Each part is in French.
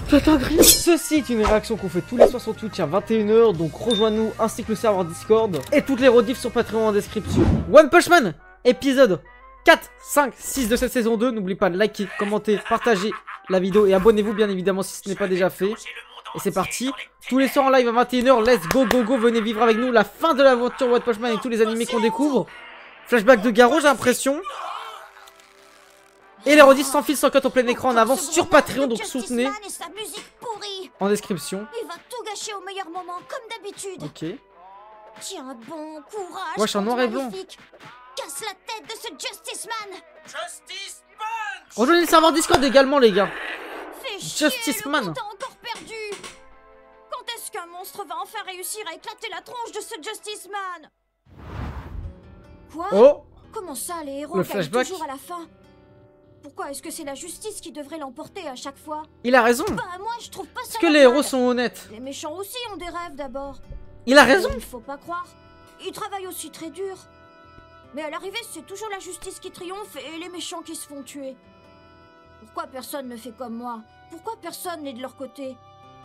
Ceci est une réaction qu'on fait tous les soirs sur Twitch à 21 h, donc rejoins-nous ainsi que le serveur Discord. Et toutes les rediffs sur Patreon en description. One Punch Man, épisode 4, 5, 6 de cette saison 2. N'oubliez pas de liker, commenter, partager la vidéo et abonnez-vous bien évidemment si ce n'est pas déjà fait. Et c'est parti, tous les soirs en live à 21 h, let's go go go, venez vivre avec nous la fin de l'aventure One Punch Man et tous les animés qu'on découvre. Flashback de Garou, j'ai l'impression. Et les rediffs sans fil, sans cut au plein écran en avance sur Patreon, donc soutenez. En description. Il va tout gâcher au meilleur moment, comme d'habitude. Ok. Tiens bon courage. Wesh, en noir et blanc. Casse la tête de ce Justice Man. Justice Punch. Rejoignez le serveur Discord également, les gars. Fais chier, Justice Man. le temps encore perdu. Quand est-ce qu'un monstre va enfin réussir à éclater la tronche de ce Justice Man? Quoi? Oh. Comment ça, les héros Le gagnent flashback. toujours à la fin? Pourquoi est-ce que c'est la justice qui devrait l'emporter à chaque fois? Il a raison. Bah moi je trouve pas ça. Est-ce que les normal. héros sont honnêtes? Les méchants aussi ont des rêves d'abord. Il a raison. Il faut pas croire. Ils travaillent aussi très dur. Mais à l'arrivée, c'est toujours la justice qui triomphe et les méchants qui se font tuer. Pourquoi personne ne fait comme moi? Pourquoi personne n'est de leur côté?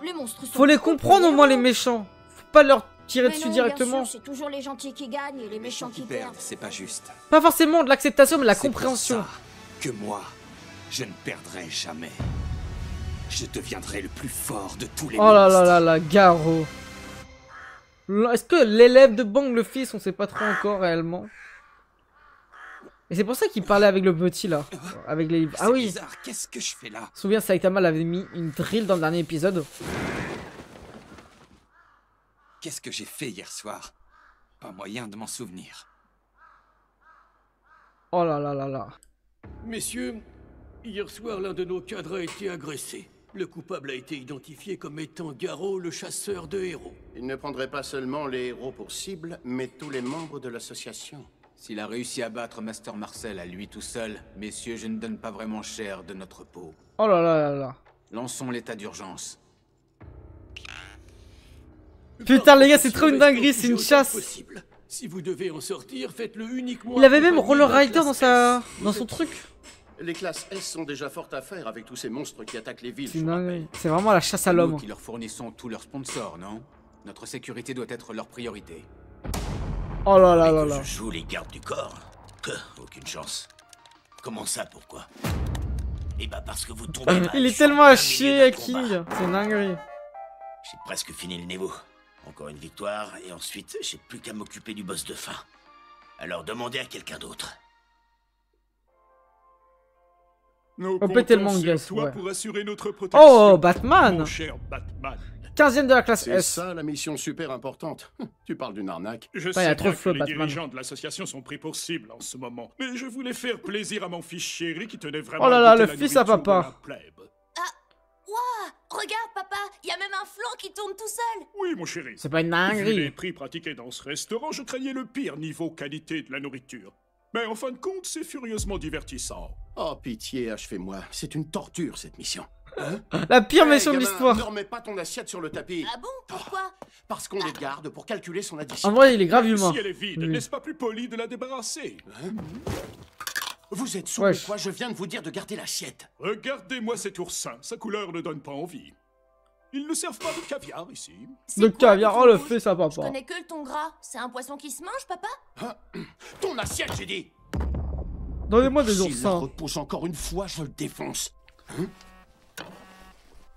Les monstres sont... Faut les comprendre au moins, les méchants. Faut pas leur tirer Mais dessus non, directement. bien sûr, c'est toujours les gentils qui gagnent et les méchants qui perdent. C'est pas juste. Pas forcément de l'acceptation, mais de la C'est compréhension. pour ça que moi, je ne perdrai jamais. Je deviendrai le plus fort de tous les Oh là là monstres. là là, Garou. Est-ce que l'élève de Bang le fils, on sait pas trop encore réellement. Et c'est pour ça qu'il parlait avec le petit là. Avec les... Ah oui. Bizarre, qu'est-ce que je fais là? Souviens, Saitama l'avait mis une drill dans le dernier épisode. Qu'est-ce que j'ai fait hier soir? Pas moyen de m'en souvenir. Oh là là là là. Messieurs, hier soir, l'un de nos cadres a été agressé. Le coupable a été identifié comme étant Garou, le chasseur de héros. Il ne prendrait pas seulement les héros pour cible, mais tous les membres de l'association. S'il a réussi à battre Master Marcel à lui tout seul, messieurs, je ne donne pas vraiment cher de notre peau. Oh là là là là. Lançons l'état d'urgence. Putain les gars, c'est trop une dinguerie, c'est une chasse. Possible. Si vous devez en sortir, faites-le uniquement. Il avait même accompagné Roller de la Rider classe dans S. son truc. Les classes S sont déjà fortes à faire avec tous ces monstres qui attaquent les villes, C'est je une vous dinguerie. rappelle. C'est vraiment la chasse à Nous l'homme. qui leur fournissons tous leurs sponsors, non? Notre sécurité doit être leur priorité. Oh là là là Que là. je joue les gardes du corps? Aucune chance. Comment ça, pourquoi? Eh bah parce que vous tombez mal Il est sur tellement à plein chier milieu à d'un King. combat. C'est une dinguerie. J'ai presque fini le niveau. Encore une victoire, et ensuite, j'ai plus qu'à m'occuper du boss de fin. Alors demandez à quelqu'un d'autre. Nous On peut tellement comptons guess, sur toi ouais. pour assurer notre protection. Oh, Batman. Mon cher Batman. 15ème de la classe C'est S. ça la mission super importante. Tu parles d'une arnaque. Je Putain, il y a sais trop bien de feu, que les Batman. dirigeants de l'association sont pris pour cible en ce moment. Mais je voulais faire plaisir à mon fils chéri qui tenait vraiment Oh là à là, goûter le la fils à nourriture papa. de la plèbe. Waouh, regarde papa, il y a même un flanc qui tourne tout seul. Oui, mon chéri. C'est pas une Vu les dinguerie. prix pratiqués dans ce restaurant, je craignais le pire niveau qualité de la nourriture. Mais en fin de compte, c'est furieusement divertissant. Oh pitié, achevez-moi. C'est une torture cette mission. La pire Hey, mission de gamin, l'histoire. Ne remets pas ton assiette sur le tapis. Ah bon, pourquoi? Parce qu'on les garde pour calculer son addition. En vrai, il est grave humain. Si elle est vide, Oui. n'est-ce pas plus poli de la débarrasser? Vous êtes sourd Wesh. ou quoi? Je viens de vous dire de garder l'assiette. Regardez-moi cet oursin, sa couleur ne donne pas envie. Ils ne servent pas de caviar ici. De caviar. Oh, le fils à Je papa. connais que le thon gras. C'est un poisson qui se mange, papa? Ton assiette, j'ai dit. Donnez-moi des S'il la oursins. repousse encore une fois, je le défonce.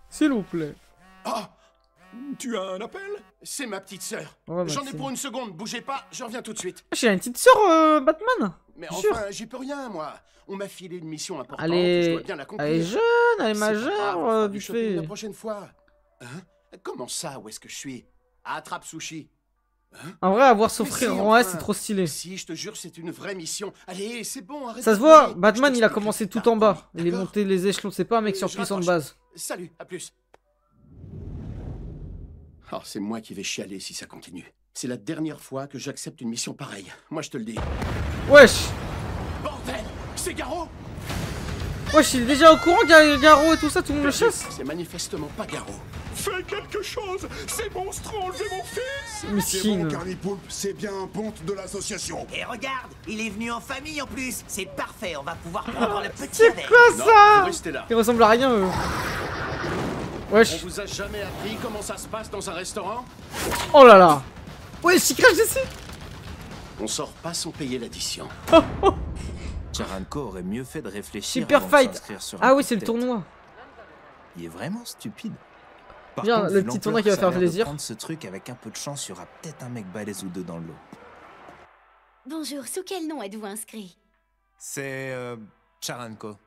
S'il vous plaît. Ah, Tu as un appel? c'est ma petite sœur. Ouais, J'en ai Maxime. pour une seconde, bougez pas, je reviens tout de suite. J'ai une petite sœur, Batman. Mais Sûr. enfin, j'y peux rien, moi. On m'a filé une mission importante, Elle je dois est... bien l'accomplir. Elle est jeune, elle est C'est pas grave, majeure, on fera du vite shopping fait. la prochaine fois. Hein? Comment ça, où est-ce que je suis? Attrape sushi. En vrai, avoir Mais s'offrir si, en S, enfin. c'est trop stylé. Si, je te jure, c'est une vraie mission. Allez, c'est bon, arrête. Ça de se voit, pleurer. Batman, Je il a t'explique commencé plus tout en tard. bas. Il est D'accord monté les échelons, c'est pas un mec Je surpuissant de raccroche. base. Salut, à plus. Oh, c'est moi qui vais chialer si ça continue. C'est la dernière fois que j'accepte une mission pareille. Moi, je te le dis. Wesh. Bordel! C'est Garou! Wesh, il est déjà au courant qu'il y a Garo et tout ça, tout le monde le chasse. C'est manifestement pas Garo. Fais quelque chose! Ces monstres ont enlevé mon fils! C'est bon, Miskin. Carnipoulpe, c'est bien un ponte de l'association. Et regarde, il est venu en famille en plus. C'est parfait, on va pouvoir prendre le petit C'est avec. quoi Non, ça? vous restez là. Il ressemble à rien, eux. On Wesh. vous a jamais appris comment ça se passe dans un restaurant? Oh là là. Wesh, il crache dessus. On sort pas sans payer l'addition. Charanko aurait mieux fait de réfléchir Super avant de fight. s'inscrire sur un Ah oui, coup c'est de le tête. tournoi. Il est vraiment stupide. Par Bien, contre, le vu petit l'ampleur tournoi qui va que ça faire a l'air de plaisir. prendre ce truc, avec un peu de chance, il y aura peut-être un mec balèze ou deux dans le lot. Bonjour, sous quel nom êtes-vous inscrit? C'est Charanko.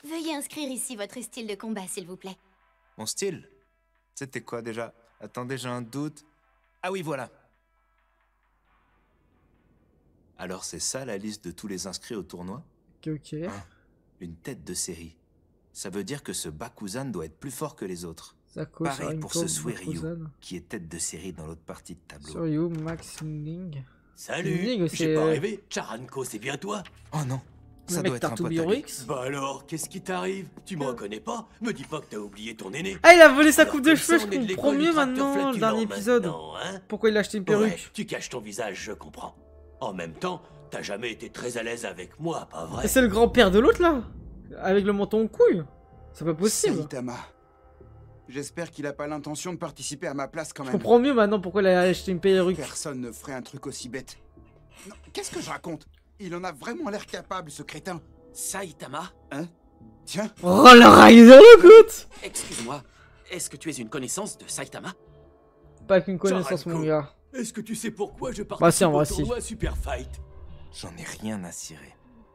Veuillez inscrire ici votre style de combat, s'il vous plaît. Mon style? C'était quoi déjà? Attendez, j'ai un doute. Ah oui, voilà. Alors c'est ça la liste de tous les inscrits au tournoi? Ok. Une tête de série. Ça veut dire que ce Bakuzan doit être plus fort que les autres. Zako, Pareil pour ce Suiryu, Bakuzan. qui est tête de série dans l'autre partie de tableau. Suryu, Max, Ning. Salut. Ning, J'ai c'est pas rêvé. Charanko, c'est bien toi? Oh non, le ça mec doit être un pote à lui. Tartoubirix. Bah alors, qu'est-ce qui t'arrive? Tu me reconnais pas? Me dis pas que t'as oublié ton aîné. Ah, il a volé sa Alors, coupe de comme cheveux, ça, je on est de comprends l'école du mieux tracteur maintenant, le flatulant dernier épisode. maintenant, hein? Pourquoi il a acheté une perruque? Ouais, tu caches ton visage, je comprends. En même temps, t'as jamais été très à l'aise avec moi, pas vrai? Et c'est le grand-père de l'autre là? Avec le menton en couille? C'est pas possible. Saitama. J'espère qu'il a pas l'intention de participer à ma place quand Je même. comprends mieux maintenant pourquoi il a acheté une perruque. Personne ne ferait un truc aussi bête. Non, qu'est-ce que je raconte? Il en a vraiment l'air capable, ce crétin. Saitama? Hein? Tiens. Oh la Rider, écoute! Excuse-moi, est-ce que tu es une connaissance de Saitama? Pas qu'une connaissance, Charanko, mon gars. Est-ce que tu sais pourquoi je participe Bah si, en au vrai, si. tournoi Super Fight? J'en ai rien à cirer.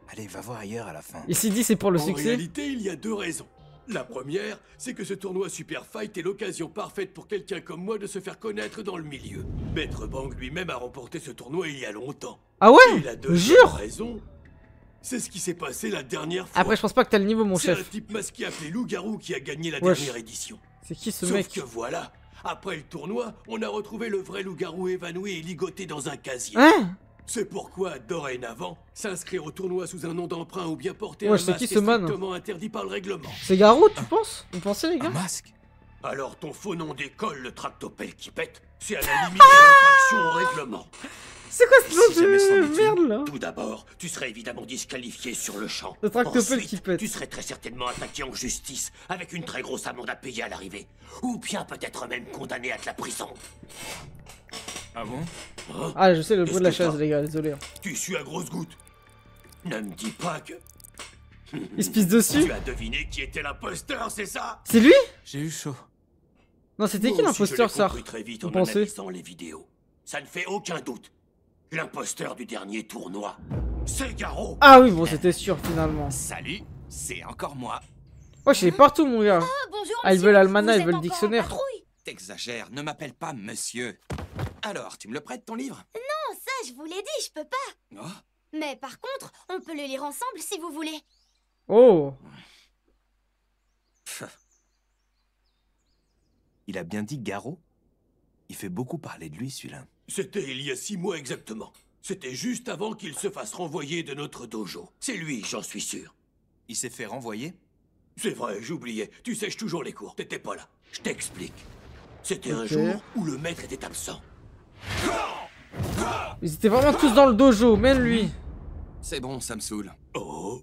Allez, va voir ailleurs à la fin. Il s'est dit c'est pour le En succès. réalité, il y a deux raisons. La première, c'est que ce tournoi Super Fight est l'occasion parfaite pour quelqu'un comme moi de se faire connaître dans le milieu. Maître Bang lui-même a remporté ce tournoi il y a longtemps. Ah Et ouais? la Je deuxième jure! raison, c'est ce qui s'est passé la dernière fois. Après, je pense pas que t'as le niveau, mon C'est un chef. type masqué appelé Loup-Garou qui a gagné la Wesh. dernière édition. C'est qui ce Sauf mec? que voilà, après le tournoi, on a retrouvé le vrai Loup-Garou évanoui et ligoté dans un casier. Hein? C'est pourquoi, dorénavant, s'inscrire au tournoi sous un nom d'emprunt ou bien porter Wesh, un c'est masque qui est ce man? strictement interdit par le règlement. C'est Garou, tu penses? Vous pensez, les Un gars? masque? Alors ton faux nom d'école, le tractopelle qui pète, c'est à la limite de l'infraction au règlement. C'est quoi ce Si jamais c'en nom est de une, merde là? Tout d'abord, tu serais évidemment disqualifié sur le champ. Le tractopelle Ensuite, qui pète. tu serais très certainement attaqué en justice, avec une très grosse amende à payer à l'arrivée. Ou bien peut-être même condamné à de la prison. Ah bon? Hein? Ah, je sais le bruit de la Qu'est-ce que chaise, t'as? les gars, désolé. Tu suis à grosses gouttes. Ne me dis pas que... Il se pisse dessus? Tu as deviné qui était l'imposteur, c'est ça? C'est lui? J'ai eu chaud. Non, c'était qui Moi aussi, l'imposteur, je l'ai ça? compris très vite Vous en pensez? analysant les vidéos. Ça ne fait aucun doute. L'imposteur du dernier tournoi, c'est Garo. Ah oui, bon, c'était sûr, finalement. Salut, c'est encore moi. Wesh, il est partout, mon gars. Ah, bonjour, Ah, ils monsieur. veulent l'almanach, Vous ils êtes veulent le encore en dictionnaire. patrouille? T'exagères, ne m'appelle pas monsieur. Alors, tu me le prêtes ton livre? Non, ça, je vous l'ai dit, je peux pas. Oh, Mais par contre, on peut le lire ensemble si vous voulez. Oh! Il a bien dit Garo? Il fait beaucoup parler de lui, celui-là. C'était il y a 6 mois exactement. C'était juste avant qu'il se fasse renvoyer de notre dojo. C'est lui, j'en suis sûr. Il s'est fait renvoyer? C'est vrai, j'oubliais. Tu sèches toujours les cours. T'étais pas là. Je t'explique. C'était un Ok. jour où le maître était absent. Ils étaient vraiment tous dans le dojo, même lui. c'est bon, ça me saoule. Oh,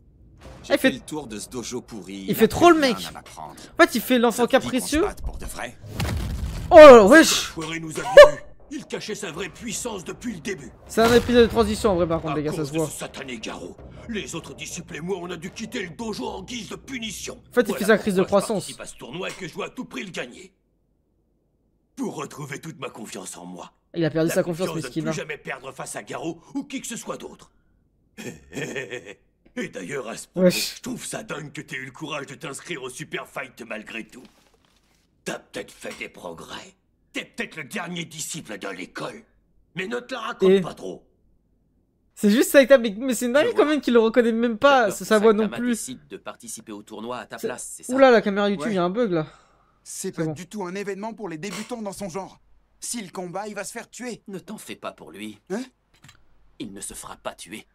J'ai Il fait fait- le tour de ce dojo pourri. il fait a trop le rien mec. à m'apprendre. En fait, il fait l'enfant Ça te dit qu'on se capricieux. batte pour de vrai? Oh, wesh! Poiré nous a bien eu. Il cachait sa vraie puissance depuis le début. C'est un épisode de transition, en vrai, par contre, À les gars, ça cause se de voit. ce satané Garo, les autres disciples et moi, on a dû quitter le dojo en guise de punition. En fait, il fait sa crise de pourquoi je croissance. participe à ce tournoi et que je dois à tout prix le gagner. Pour retrouver toute ma confiance en moi. Il a perdu La sa confiance, de ne mesquine. plus jamais perdre face à Garo ou qui que ce soit d'autre. Et d'ailleurs, à ce propos, Wesh. je trouve ça dingue que t'aies eu le courage de t'inscrire au Super Fight malgré tout. T'as peut-être fait des progrès. T'es peut-être le dernier disciple de l'école. Mais ne te la raconte Et- pas trop. C'est juste Saitama, mais c'est une dingue quand même qu'il le reconnaît même pas, c'est sa voix non Saitama plus. décide de participer au tournoi à ta C'est- place, c'est ça? Oula, la caméra YouTube, Ouais. il y a un bug là. C'est C'est pas bon. du tout un événement pour les débutants dans son genre. S'il combat, il va se faire tuer. Ne t'en fais pas pour lui. Hein? Il ne se fera pas tuer.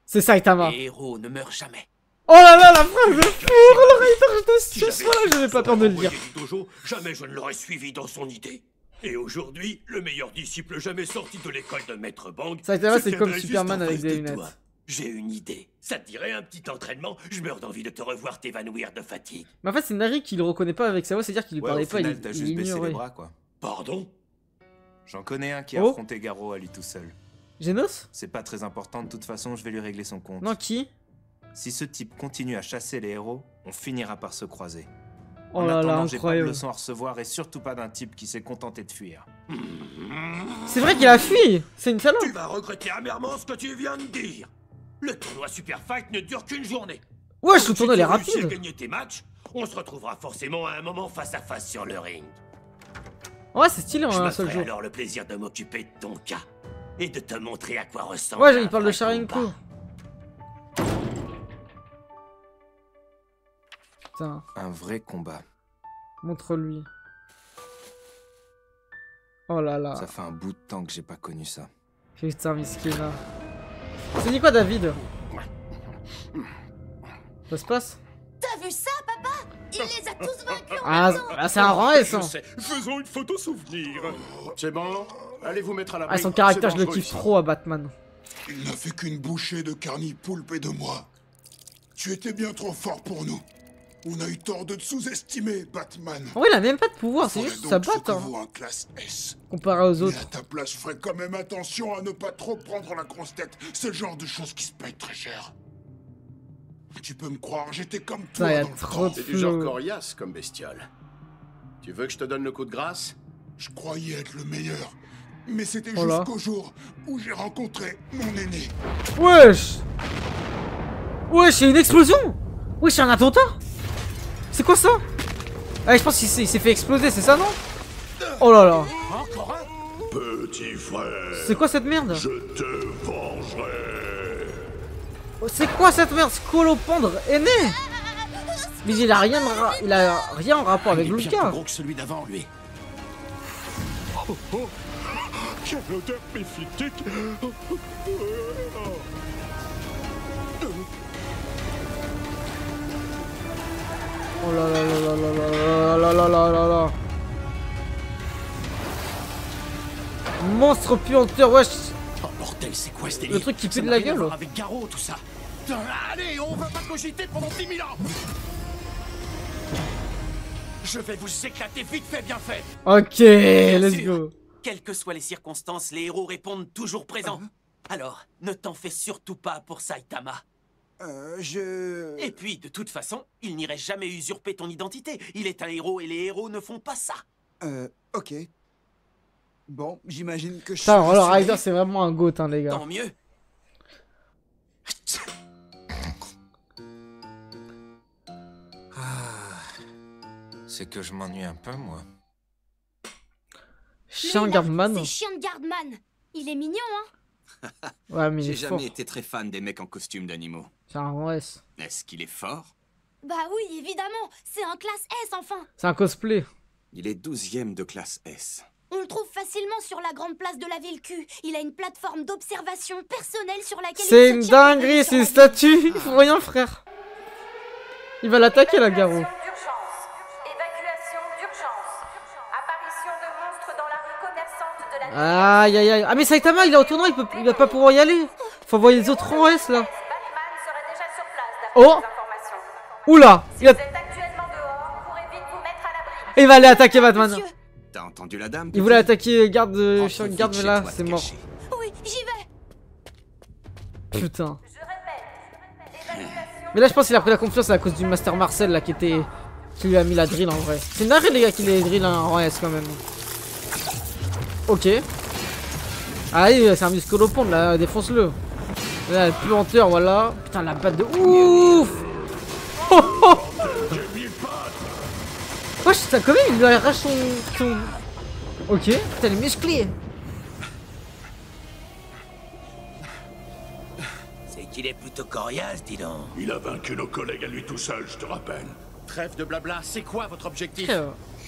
C'est Saitama. Les héros ne meurent jamais. Oh là là, la phrase le four, le Rider de Sius, voilà, je n'ai pas peur de le dire. Dojo, jamais je ne l'aurais suivi dans son idée. Et aujourd'hui, le meilleur disciple jamais sorti de l'école de Maître Bang. Saitama, c'est comme Superman avec des lunettes. J'ai une idée. Ça te dirait un petit entraînement? Je meurs d'envie de te revoir t'évanouir de fatigue. Mais en fait, c'est Nari qui le reconnaît pas avec sa voix, c'est-à-dire qu'il lui parlait pas, final, t'as il juste baissé les ignorait. bras, quoi. Pardon? J'en connais un qui a affronté Garo à lui tout seul. Genos? C'est pas très important, de toute façon, je vais lui régler son compte. Non, qui? Si ce type continue à chasser les héros, on finira par se croiser. Oh En là là, attendant, j'ai pas de incroyable. leçon à recevoir et surtout pas d'un type qui s'est contenté de fuir. C'est vrai qu'il a fui. C'est une salope. Tu vas regretter amèrement ce que tu viens de dire. Le tournoi Super Fight ne dure qu'une journée. Ouais, le tournoi il est rapide. Si tu as gagné tes matchs, on se retrouvera forcément à un moment face à face sur le ring. Ouais, c'est stylé en Je un me seul ferai jour. alors le plaisir de m'occuper de ton cas et de te montrer à quoi ressemble. Ouais, un il parle de vrai Sharinko. combat. Putain, Un vrai combat. montre-lui. Oh là là. Ça fait un bout de temps que j'ai pas connu ça. Putain, miskina. C'est dit quoi, David? Ça se passe? T'as vu ça, papa? Il les a tous vaincus en Ah, même temps. ah, c'est un rang S, hein. Je sais. Faisons une photo souvenir. C'est bon, allez vous mettre à l'abri. Ah, son caractère, C'est je le dangereux kiffe ici. trop à Batman. Il n'a fait qu'une bouchée de carni-poulpe et de moi. Tu étais bien trop fort pour nous. On a eu tort de te sous-estimer, Batman. En vrai, il a même pas de pouvoir, c'est Faudrait juste donc sa ce batte, que hein. vaut un classe S. Comparé aux Mais autres. à ta place, je ferais quand même attention à ne pas trop prendre la grosse tête. C'est le genre de choses qui se payent très cher. Tu peux me croire, j'étais comme Putain, toi y a dans le trop temps. de C'est du genre flow. coriace comme bestiole. Tu veux que je te donne le coup de grâce? Je croyais être le meilleur. Mais c'était Oh là. jusqu'au jour où j'ai rencontré mon aîné. Wesh! Wesh, il y a une explosion! Wesh, c'est un attentat! C'est quoi ça? Ah, je pense qu'il s'est fait exploser, c'est ça, non? Oh là là! Petit frère, C'est quoi cette merde? je te vengerai. Oh, c'est quoi cette merde? Scolopendre aîné! Mais il a rien, il a rien en rapport avec Il est bien plus Lucas. gros que celui d'avant, lui. Oh, oh. Quelle odeur méphitique. Oh là là là là là là là là là là. Monstre puanteur, wesh. Oh bordel, c'est quoi ce Le délire? truc qui Ça pue de n'a la rien à gueule. voir avec Garo, tout ça. Putain, allez, on va pas cogiter pendant 10 000 ans. Je vais vous éclater vite fait, bien fait. Ok, Bien let's sûr. go. Quelles que soient les circonstances, les héros répondent toujours présents. Alors, ne t'en fais surtout pas pour Saitama. Et puis, de toute façon, il n'irait jamais usurper ton identité. Il est un héros et les héros ne font pas ça. Ok. Bon, j'imagine que je suis... Putain, alors rassuré. Ryder, c'est vraiment un goat, hein, les gars. Tant mieux. C'est que je m'ennuie un peu, moi. Chien Lui, là, Gardman. C'est Chien de Gardman. Il est mignon, hein? Ouais, mais il J'ai est fort. jamais été très fan des mecs en costume d'animaux. C'est un rang S. Est-ce qu'il est fort? Bah oui, évidemment. C'est un classe S, enfin. C'est un cosplay. Il est 12e de classe S. On le trouve facilement sur la grande place de la ville Q. Il a une plateforme d'observation personnelle sur laquelle C'est il une se tient dinguerie, sur c'est la une ville. statue. Il faut rien, frère. Il va l'attaquer, la Garo. Évacuation d'urgence. Apparition de monstres dans la rue commerçante de la Aïe aïe aïe. Ah, mais Saitama, il est au tournoi, il va pas pouvoir y aller. Faut envoyer les autres rangs S, là. Batman serait déjà sur place d'après Oh. les informations. Oula, Si vous êtes actuellement dehors, vous pourrez vite vous mettre à l'abri. il va aller attaquer Batman. T'as entendu la dame? Il voulait attaquer garde, Rentre chien vite garde, mais chez là, toi, c'est te mort. cacher. Oui, j'y vais. Putain. Mais là, je pense qu'il a pris la confiance à cause du Master Marcel, là, qui lui a mis la drill, en vrai. C'est une dinguerie, les gars, qu'il ait drill en rang S, quand même. Ok. Ah oui, c'est un musculoponde, là, défonce-le. Là, le puanteur, voilà. Putain, la batte de ouf. Oh, oh. Wesh, ça, quand même, il lui arrache son... Ok, putain, il est musclé. C'est qu'il est plutôt coriace, dis donc. Il a vaincu nos collègues à lui tout seul, je te rappelle. Trêve de blabla, c'est quoi votre objectif?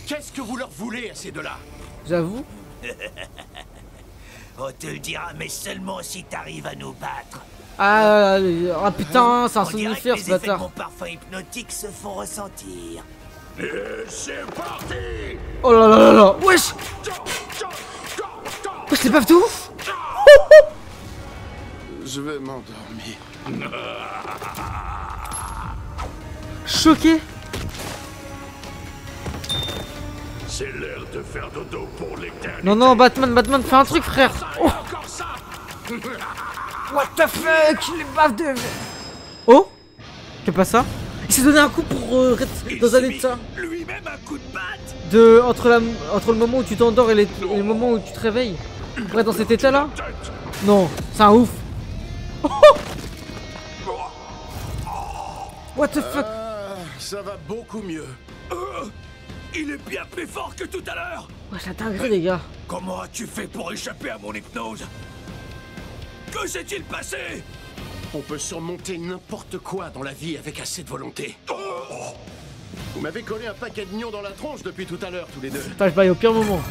Qu'est-ce que vous leur voulez à ces deux-là? J'avoue. On te le dira, mais seulement si t'arrives à nous battre. Ah putain, c'est un somnifère ce Les effets de bâtard. mon parfum hypnotique se font ressentir. Et c'est parti. Oh là là là là. Wesh. Wesh, c'est pas tout. Je vais m'endormir. Choqué. C'est l'heure de faire dodo pour l'éternité. Non, non, Batman, fais un truc, frère. Oh. Encore ça. What the fuck, les baffes de... Oh. C'est pas ça. Il s'est donné un coup pour dans un état. Lui-même un coup de batte. Entre le moment où tu t'endors et le moment où tu te réveilles. Pour être dans cet état là. Non, c'est un ouf. What the fuck. Ça va beaucoup mieux. Il est bien plus fort que tout à l'heure. Ouais, c'est la dinguerie, les gars. Comment as-tu fait pour échapper à mon hypnose? Que s'est-il passé? On peut surmonter n'importe quoi dans la vie avec assez de volonté. Vous m'avez collé un paquet de nions dans la tronche depuis tout à l'heure, tous les deux. Putain, je baille au pire moment.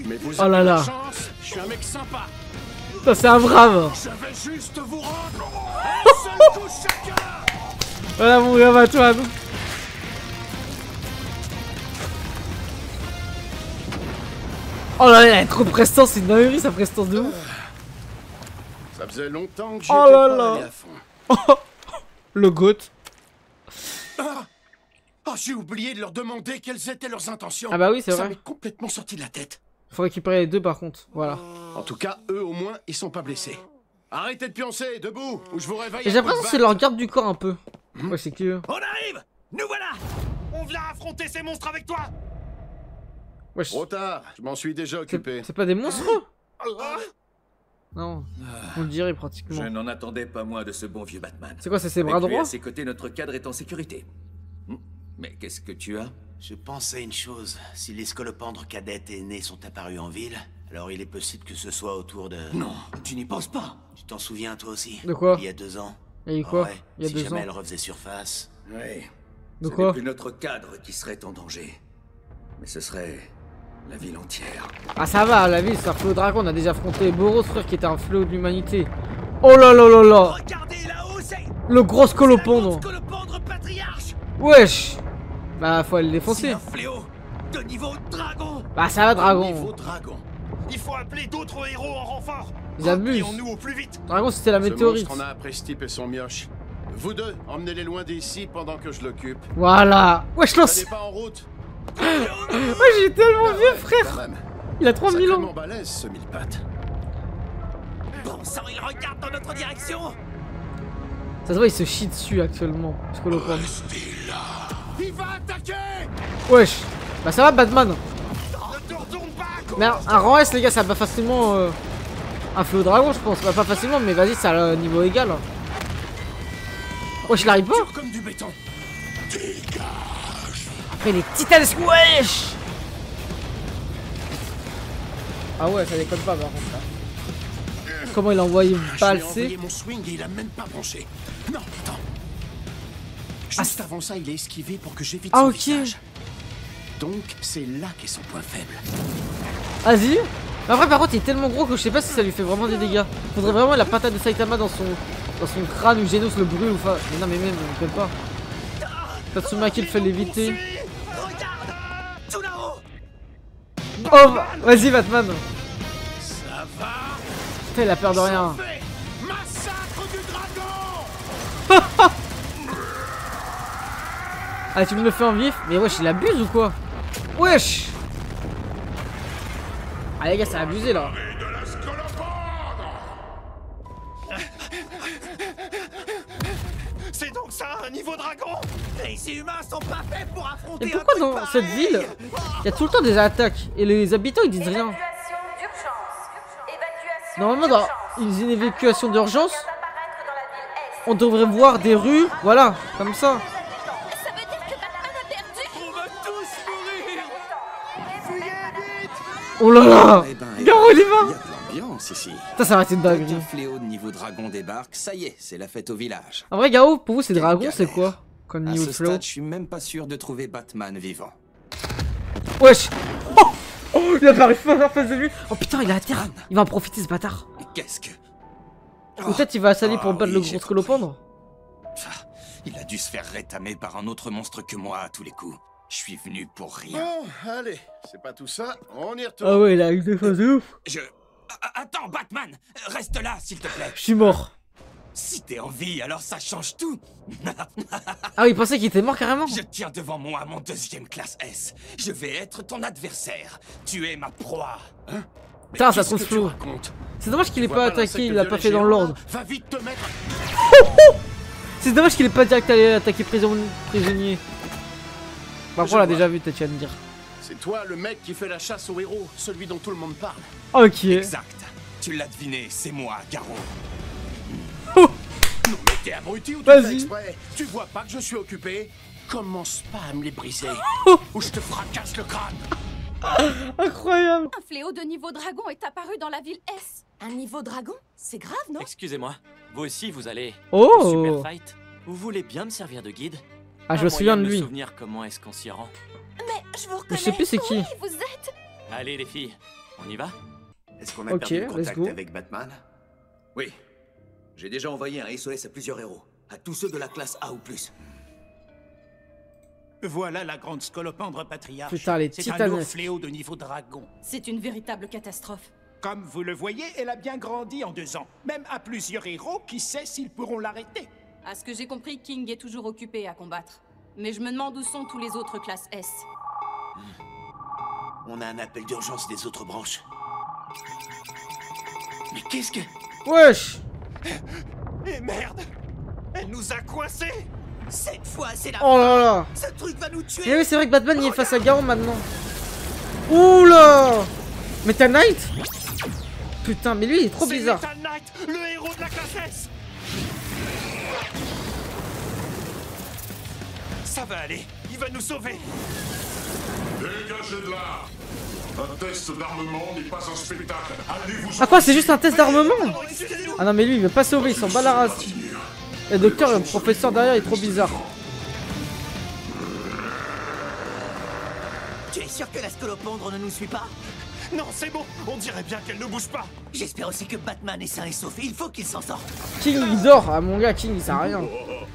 Mais vous Oh là avez là. la chance, je suis un mec sympa. Putain, c'est un brave. Je vais juste vous rendre un seul coup chacun. Voilà mon gars Batman. Oh là là, il a trop de prestance, c'est une dinguerie sa prestance de ouf. Ça faisait longtemps que j'étais Oh là pas là. allé à fond. Le GOAT. Ah, j'ai oublié de leur demander quelles étaient leurs intentions. Ah bah oui, c'est Ça vrai. m'est complètement sorti de la tête. Faut récupérer les deux par contre, voilà. En tout cas, eux au moins, ils sont pas blessés. Arrêtez de pioncer, debout, ou je vous réveille. Et j'ai l'impression que c'est leur garde du corps un peu. Ouais, c'est que... On arrive. Nous voilà. On vient affronter ces monstres avec toi. Wesh. Trop tard, je m'en suis déjà occupé. C'est pas des monstres? Non, on le dirait pratiquement. Je n'en attendais pas moins de ce bon vieux Batman. C'est quoi, c'est ses bras Avec lui droits? à ses côtés, notre cadre est en sécurité. Mais qu'est-ce que tu as? Je pense à une chose. Si les scolopendres cadettes et aînés sont apparus en ville, alors il est possible que ce soit autour de... Non, tu n'y penses pas. Tu t'en souviens toi aussi? De quoi? Il y a 2 ans. Il y a eu quoi? Ouais, Il y a si 2 jamais ans. elle refaisait surface. Oui. De Ce quoi? n'est plus notre cadre qui serait en danger. Mais ce serait la ville entière. Ah ça va, la ville c'est un fléau dragon, on a déjà affronté Boros frère qui était un fléau de l'humanité. Oh là là là là. Regardez là-haut, c'est... Le gros scolopendre. Scolopendre patriarche. Wesh. Bah faut aller le défoncer. C'est un fléau de niveau dragon. Bah ça va dragon. Niveau dragon. Il faut appeler d'autres héros en renfort. Ils abusent. Nous au plus vite. Dragon c'était la météorite. On a après ce type et son mioche. Vous deux, emmenez-les loin d'ici pendant que je l'occupe. Voilà. Wesh lance. Allez pas en route. Ouais j'ai tellement vieux frère. Il a 3000 ans. Sacrément balèze ce mille-pattes. Bon sang, il regarde dans notre direction. Ça se voit il se chie dessus actuellement. Scolopendre. Il va attaquer. Wesh. Bah ça va Batman. Ne te retourne pas. Mais un rang S les gars ça bat facilement un fléau dragon je pense. Bah pas facilement mais vas-y c'est à niveau égal. Wesh il arrive pas. Comme du béton. Après les titanesques wesh. Ah ouais ça déconne pas par contre là. Comment il a envoyé Je lui ai balser. envoyé mon swing et il a même pas branché. Non, attends. Juste avant ça, il a esquivé pour que j'évite son visage. Donc, c'est là qu'est son point faible. Vas-y. Après par contre il est tellement gros que je sais pas si ça lui fait vraiment des dégâts. Faudrait vraiment la patate de Saitama dans son crâne ou Genos le brûle ou enfin. Mais non mais même on peut pas. Tatsumaki le fait l'éviter. Oh vas-y Batman. Ça va. Putain il a peur de rien. Massacre du dragon. Ah tu me le fais en vif. Mais wesh il abuse ou quoi? Wesh. Ah les gars c'est abusé là. C'est donc ça un niveau dragon? Les humains sont pas faits pour affronter. Et pourquoi dans cette ville il y a tout le temps des attaques et les habitants ils disent rien? Normalement dans une évacuation d'urgence on devrait voir des rues, voilà, comme ça. Ça veut dire que Batman a perdu. On va tous mourir. Fuyez vite. Oh là là. Eh ben, Garo il y va. il y a de l'ambiance ici. Ça va être une dinguerie. Un fléau de niveau dragon débarque, ça y est, c'est la fête au village. En vrai Garo pour vous c'est dragon c'est quoi? Comme À niveau ce de flow. stade, je suis même pas sûr de trouver Batman vivant. Wesh. Oh il a apparu en face de lui. Oh putain il est à terre. Il va en profiter ce bâtard. Qu'est-ce que... Ou peut-être il va s'allier pour battre le gros scolopendre. Il a dû se faire rétamer par un autre monstre que moi à tous les coups. Je suis venu pour rien. Bon, allez, c'est pas tout ça, on y retourne. Ah ouais, il a eu des phases de ouf. Attends, Batman, reste là, s'il te plaît. Je suis mort. Si t'es en vie, alors ça change tout. Ah oui, il pensait qu'il était mort carrément. Je tiens devant moi mon 2e classe S. Je vais être ton adversaire. Tu es ma proie. Hein? Putain, ça trouve flou. C'est dommage qu'il ait pas attaqué, il l'a pas fait dans l'ordre. Va vite te mettre. C'est dommage qu'il ait pas direct allé attaquer prisonnier. Par contre, on l'a déjà vu, tu vas me dire. C'est toi le mec qui fait la chasse aux héros, celui dont tout le monde parle. Ok. Exact. Tu l'as deviné, c'est moi, Garo. Non mais t'es abruti ou tu fais exprès? Tu vois pas que je suis occupé? Commence pas à me les briser, ou je te fracasse le crâne. Incroyable. Un fléau de niveau dragon est apparu dans la ville S. Un niveau dragon? C'est grave, non? Excusez-moi, vous aussi vous allez au Super Fight? Vous voulez bien me servir de guide? Ah, je me souviens de lui. Souvenir comment est-ce qu'on s'y rend? Mais je vous reconnais. Je sais plus c'est qui. Oui, vous êtes... Allez les filles, on y va? Est-ce qu'on a perdu le contact avec Batman? Oui. J'ai déjà envoyé un SOS à plusieurs héros. À tous ceux de la classe A ou plus. Voilà la grande scolopendre patriarche. Putain, les c'est un lourd titanesques. fléau de niveau dragon. C'est une véritable catastrophe. Comme vous le voyez, elle a bien grandi en 2 ans. Même à plusieurs héros, qui sait s'ils pourront l'arrêter. À ce que j'ai compris, King est toujours occupé à combattre. Mais je me demande où sont tous les autres classes S. On a un appel d'urgence des autres branches. Mais qu'est-ce que... Wesh. Et merde! Elle nous a coincés! Cette fois, c'est la Oh là là. Ce truc va nous tuer! Et oui, c'est vrai que Batman il est face à Garo maintenant. Oula. Meta Knight. Putain, mais lui il est trop bizarre. Meta Knight, le héros de la classe S! Ça va aller, il va nous sauver! Dégagez de là! Un test d'armement n'est pas un spectacle. Allez-vous. Ah quoi, c'est juste un test d'armement? Ah non mais lui il veut pas sauver, il s'en bat la race. Et le docteur, le professeur derrière il est trop bizarre. Tu es sûr que la scolopendre ne nous suit pas? Non, c'est bon, on dirait bien qu'elle ne bouge pas. J'espère aussi que Batman est sain et sauf, il faut qu'il s'en sorte. King il dort, ah mon gars, King il sert à rien.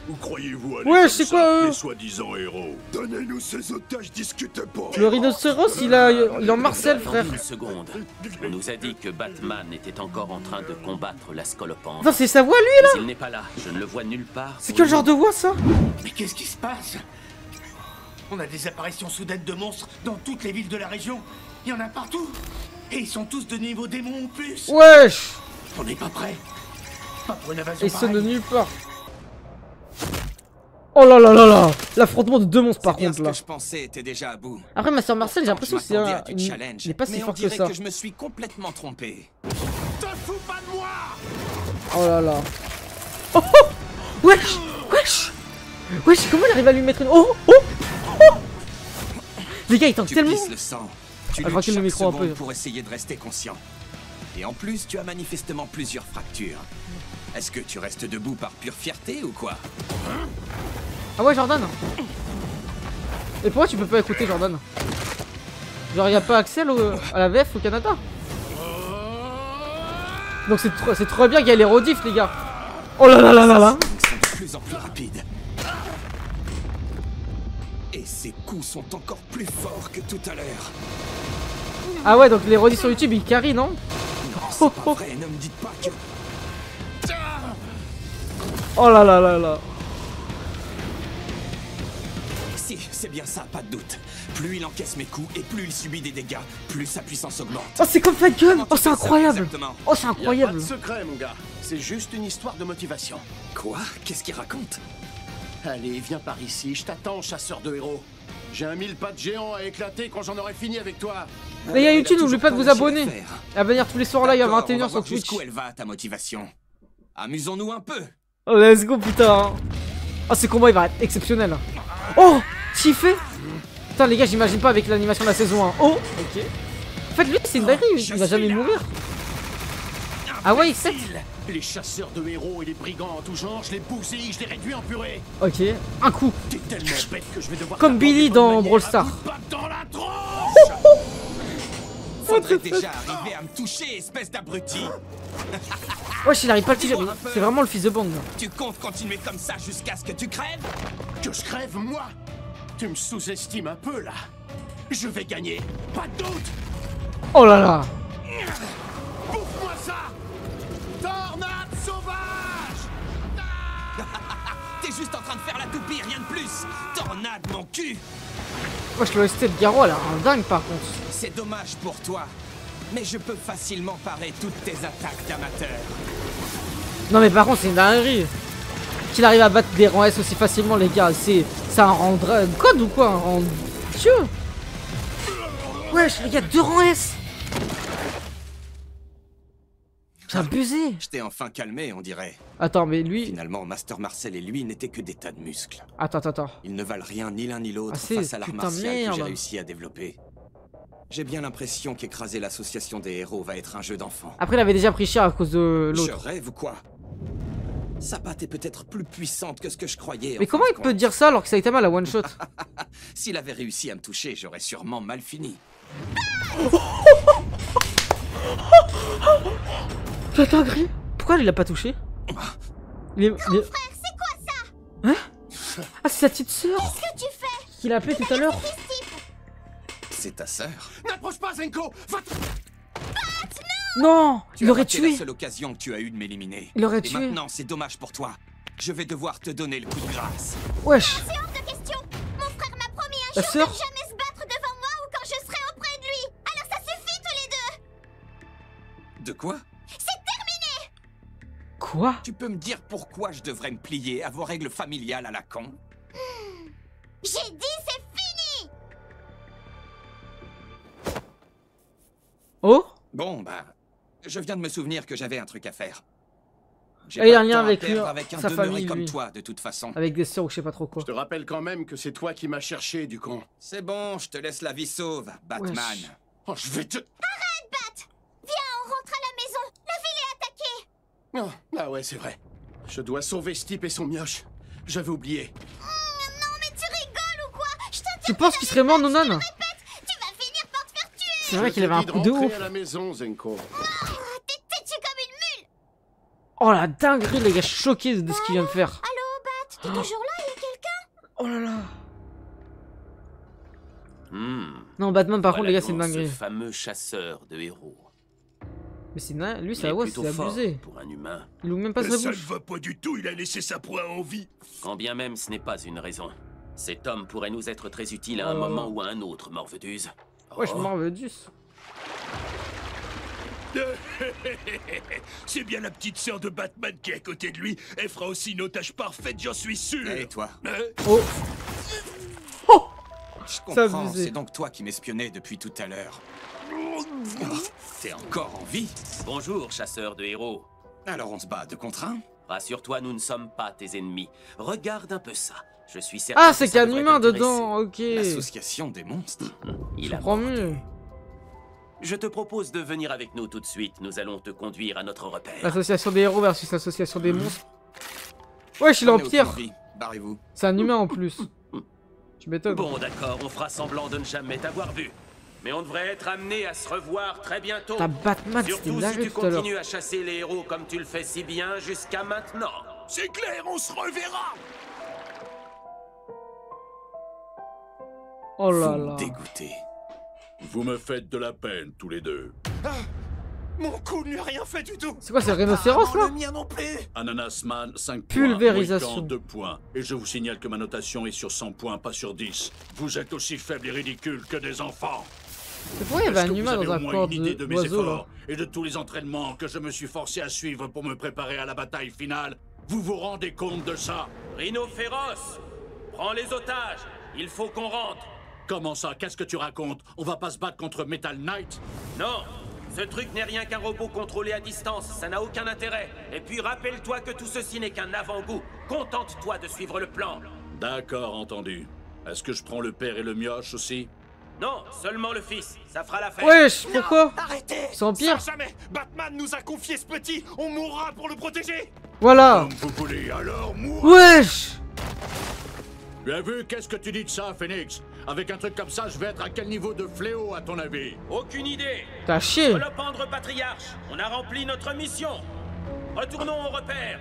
Où croyez-vous aller? Ouais, c'est quoi les soi-disant héros? Donnez-nous ces otages, discutez pas. Le rhinocéros il est en Marcel frère. Une seconde. On nous a dit que Batman était encore en train de combattre la scolopendre. Non, c'est sa voix lui là. Mais il n'est pas là, je ne le vois nulle part. C'est quel genre de voix ça? Mais qu'est-ce qui se passe? On a des apparitions soudaines de monstres dans toutes les villes de la région. Il y en a partout. Et ils sont tous de niveau démon ou plus. Wesh. On n'est pas prêt. Pas pour une invasion Ils sont de pareille. nulle part. Oh là là là là. L'affrontement de deux monstres par contre là. Ce que je pensais était déjà à bout. Après ma soeur Marcel j'ai l'impression que c'est m'attendais un... à du challenge, il est pas si mais fort on que dirait ça. que je me suis complètement trompé. Te fous pas de moi. Oh là là. Oh oh. Wesh. Wesh. Wesh, comment il arrive à lui mettre une... Oh oh oh. Les gars ils tentent tellement. Pisses le sang. Tu Ah, je luttes recule le chaque micro un seconde peu. pour essayer de rester conscient. Et en plus, tu as manifestement plusieurs fractures. Est-ce que tu restes debout par pure fierté ou quoi? Ah ouais Jordan. Et pourquoi tu peux pas écouter Jordan? Genre y'a pas accès à la VF au Canada? Donc c'est trop bien qu'il y a les rediffs les gars. Oh là là là là là. Ils sont de plus en plus rapides. Et ces coups sont encore plus forts que tout à l'heure. Ah ouais donc les rediffs sur YouTube ils carry non? Non, c'est pas vrai, ne me dites pas que... Oh là là là là. Si, c'est bien ça, pas de doute. Plus il encaisse mes coups et plus il subit des dégâts, plus sa puissance augmente. Oh c'est comme Fight Gun. Oh c'est incroyable. Oh c'est Y a pas incroyable. de secret, mon gars. C'est juste une histoire de motivation. Quoi? Qu'est-ce qu'il raconte? Allez, viens par ici, je t'attends, chasseur de héros. J'ai un 1000 pattes géant à éclater quand j'en aurai fini avec toi. Les gars YouTube, n'oubliez pas de vous abonner. À venir tous les soirs live à 21h sur Twitch. Jusqu'où elle va ta motivation? Amusons-nous un peu. Oh let's go putain. Oh ce combat il va être exceptionnel. Oh Chiffé. Putain les gars j'imagine pas avec l'animation de la saison 1. Oh ok. En fait lui c'est une dinguerie, il va jamais mourir. Ah ouais X7. Les chasseurs de héros et les brigands en tout genre, je les bousille, je les réduis en purée. Ok, un coup. T'es tellement bête que je vais devoir comme Billy dans Brawl Stars. dans la t'es déjà arrivé à me toucher, espèce d'abruti? Wesh, il arrive pas à le tirer. C'est vraiment le fils de Bang. Tu comptes continuer comme ça jusqu'à ce que tu crèves? Que je crève, moi? Tu me sous-estimes un peu, là. Je vais gagner, pas de doute. Oh là là. Bouffe-moi ça! Tornade sauvage! T'es juste en train de faire la toupie, rien de plus. Tornade, mon cul. Wesh, l'OST de Garou, elle a un dingue par contre. C'est dommage pour toi, mais je peux facilement parer toutes tes attaques d'amateur. Non mais par contre, c'est une dinguerie. Qu'il arrive à battre des rangs S aussi facilement, les gars. C'est un rang code ou quoi? Un rang Dieu. Wesh, les gars, 2 rangs S. J'ai abusé. Je t'ai enfin calmé, on dirait. Attends, mais lui... Finalement, Master Marcel et lui n'étaient que des tas de muscles. Attends. Ils ne valent rien ni l'un ni l'autre face à l'art martial que j'ai réussi à développer. J'ai bien l'impression qu'écraser l'association des héros va être un jeu d'enfant. Après, il avait déjà pris cher à cause de l'autre. Je rêve ou quoi? Sabat est peut-être plus puissante que ce que je croyais. Mais comment il peut dire ça alors que Saitama l'a one shot? S'il avait réussi à me toucher, j'aurais sûrement mal fini. C'est dingue. Pourquoi il l'a pas touché? Grand frère, c'est quoi ça? Hein? Ah, c'est sa petite sœur. Qu'est-ce que tu fais? Qu'il a appelé tout à l'heure. C'est ta sœur? N'approche pas, Zenko! Va... Non, il aurait tué. C'est la seule occasion que tu as eu de m'éliminer. Il aurait Et tué. maintenant, c'est dommage pour toi. Je vais devoir te donner le coup de grâce. Wesh. C'est hors de question. Mon frère m'a promis un La jour sœur de jamais se battre devant moi ou quand je serai auprès de lui. Alors ça suffit tous les deux. De quoi? C'est terminé. Quoi? Tu peux me dire pourquoi je devrais me plier à vos règles familiales à la con? J'ai dit c'est fini. Oh? Bon, bah... Je viens de me souvenir que j'avais un truc à faire. Il y a un lien avec lui, avec un sa demeuré famille, comme lui. toi, de toute façon. Avec des sœurs ou je sais pas trop quoi. Je te rappelle quand même que c'est toi qui m'as cherché, du con. C'est bon, je te laisse la vie sauve, Batman. Wesh. Oh, je vais te... Arrête, Bat. Viens, on rentre à la maison. La ville est attaquée. Oh, ah ouais, c'est vrai. Je dois sauver Stipe et son mioche. J'avais oublié. Non, mais tu rigoles ou quoi? Je t'interdis. Tu penses qu'il serait mort, Nonan? Tu vas finir par te faire tuer. C'est vrai qu'il avait un coup de ouf. à la maison, Zenko. T'es têtu comme une mule. Oh la dinguerie, les gars, je suis choqué de ce qu'il vient de faire. Allô, Bat, t'es toujours là? Il y a quelqu'un? Oh là là. Hmm. Non, Batman, par contre, Voilà les gars, c'est une donc dinguerie. Ce fameux chasseur de héros. Mais c'est lui, Il ça est ouais, plutôt c'est fort abusé. pour un humain. Il ouvre même pas sa Ça ne bouche. va pas du tout, il a laissé sa proie en vie. Quand bien même ce n'est pas une raison. Cet homme pourrait nous être très utile à un Oh. moment ou à un autre, Morvedus. Ouais, je m'en veux du. C'est bien la petite sœur de Batman qui est à côté de lui. Elle fera aussi une otage parfaite, j'en suis sûr. Et toi? Oh. Je Ça comprends, abusé. c'est donc toi qui m'espionnais depuis tout à l'heure. Oh, t'es encore en vie? Bonjour, chasseur de héros. Alors on se bat 2 contre 1? Rassure-toi, nous ne sommes pas tes ennemis. Regarde un peu ça. Je suis certain. Ah, que c'est ça qu'il y a un devrait humain t'intéresser. dedans, ok. L'association des monstres. Il Je a comprends mordé. mieux. Je te propose de venir avec nous tout de suite. Nous allons te conduire à notre repère. L'association des héros versus l'association des monstres. Wesh, il est en On est au pierre. conflit. Barrez-vous. C'est un humain en plus. Tu m'étonnes. Bon, d'accord, on fera semblant de ne jamais t'avoir vu. Mais on devrait être amené à se revoir très bientôt. T'as Batman, c'était Surtout une si dinguerie tu tout à l'heure. continues à chasser les héros comme tu le fais si bien jusqu'à maintenant. C'est clair, on se reverra. Oh là Vous me là. dégoûtez. Vous me faites de la peine, tous les deux. Mon coup ne lui a rien fait du tout. C'est quoi, c'est le rhinocéros là? Le mien non plus. Ananasman, 5 points. Pulvérisation. Mohican, 2 points. Et je vous signale que ma notation est sur 100 points, pas sur 10. Vous êtes aussi faibles et ridicules que des enfants. C'est pourquoi il y avait Est-ce un que humain vous dans avez un au moins corps une idée de mes d'oiseau là? efforts et de tous les entraînements que je me suis forcé à suivre pour me préparer à la bataille finale? Vous vous rendez compte de ça? Rhino féroce, prends les otages. Il faut qu'on rentre. Comment ça? Qu'est-ce que tu racontes? On va pas se battre contre Metal Knight? Non, ce truc n'est rien qu'un robot contrôlé à distance. Ça n'a aucun intérêt. Et puis rappelle-toi que tout ceci n'est qu'un avant-goût. Contente-toi de suivre le plan. D'accord, entendu. Est-ce que je prends le père et le mioche aussi? Non, seulement le fils. Ça fera l'affaire. Wesh, pourquoi? Arrêtez. C'est en pire. Ça, jamais. Batman nous a confié ce petit. On mourra pour le protéger. Voilà. Comme vous voulez, alors moi. Wesh. Bien vu, qu'est-ce que tu dis de ça, Phoenix? Avec un truc comme ça, je vais être à quel niveau de fléau, à ton avis? Aucune idée. T'as chié. Scolopendre patriarche, on a rempli notre mission. Retournons au repère.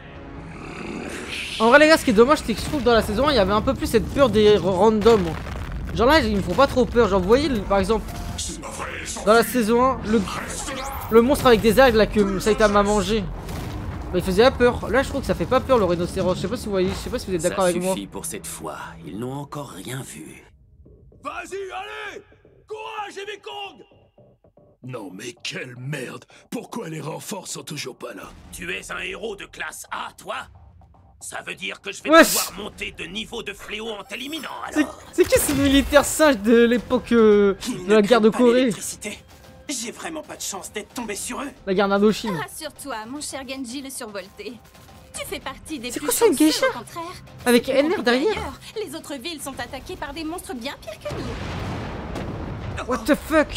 En vrai les gars, ce qui est dommage, c'est que je trouve que dans la saison 1, il y avait un peu plus cette peur des randoms. Genre là, ils me font pas trop peur. Genre vous voyez, par exemple, dans la saison 1, le monstre avec des algues là que Saitama a mangé, bah, il faisait peur. Là je trouve que ça fait pas peur le rhinocéros. Je sais pas si vous voyez, je sais pas si vous êtes d'accord avec moi. Ça suffit pour cette fois, ils n'ont encore rien vu. Vas-y, allez! Courage, Mekong! Non mais quelle merde! Pourquoi les renforts sont toujours pas là? Tu es un héros de classe A, toi? Ça veut dire que je vais Wesh. pouvoir monter de niveau de fléau en t'éliminant, alors. C'est qui ce militaire singe de l'époque de la guerre de Corée? J'ai vraiment pas de chance d'être tombé sur eux. La guerre d'Indochine. Rassure-toi, mon cher Genji le survolté. Tu fais partie des C'est plus quoi ça, une chanceux, geisha au contraire. Avec C'est plus NR compliqué derrière. ailleurs. Les autres villes sont attaquées par des monstres bien pires que nous. What the fuck?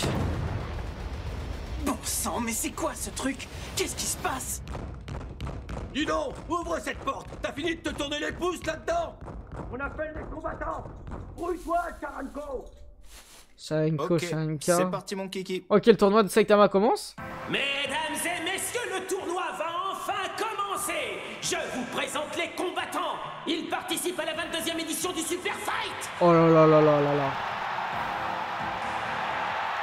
Bon sang, mais c'est quoi ce truc? Qu'est-ce qui se passe? Dis donc, ouvre cette porte! T'as fini de te tourner les pouces là-dedans? On appelle les combattants! Brouille-toi, Charanko! Sharinko, Ok, Sharinka. c'est parti mon kiki. Ok, le tournoi de Saitama commence. Mesdames et messieurs, le tournoi va enfin commencer. Je vous présente les combattants. Ils participent à la 22e édition du Super Fight. Oh là là là là là là.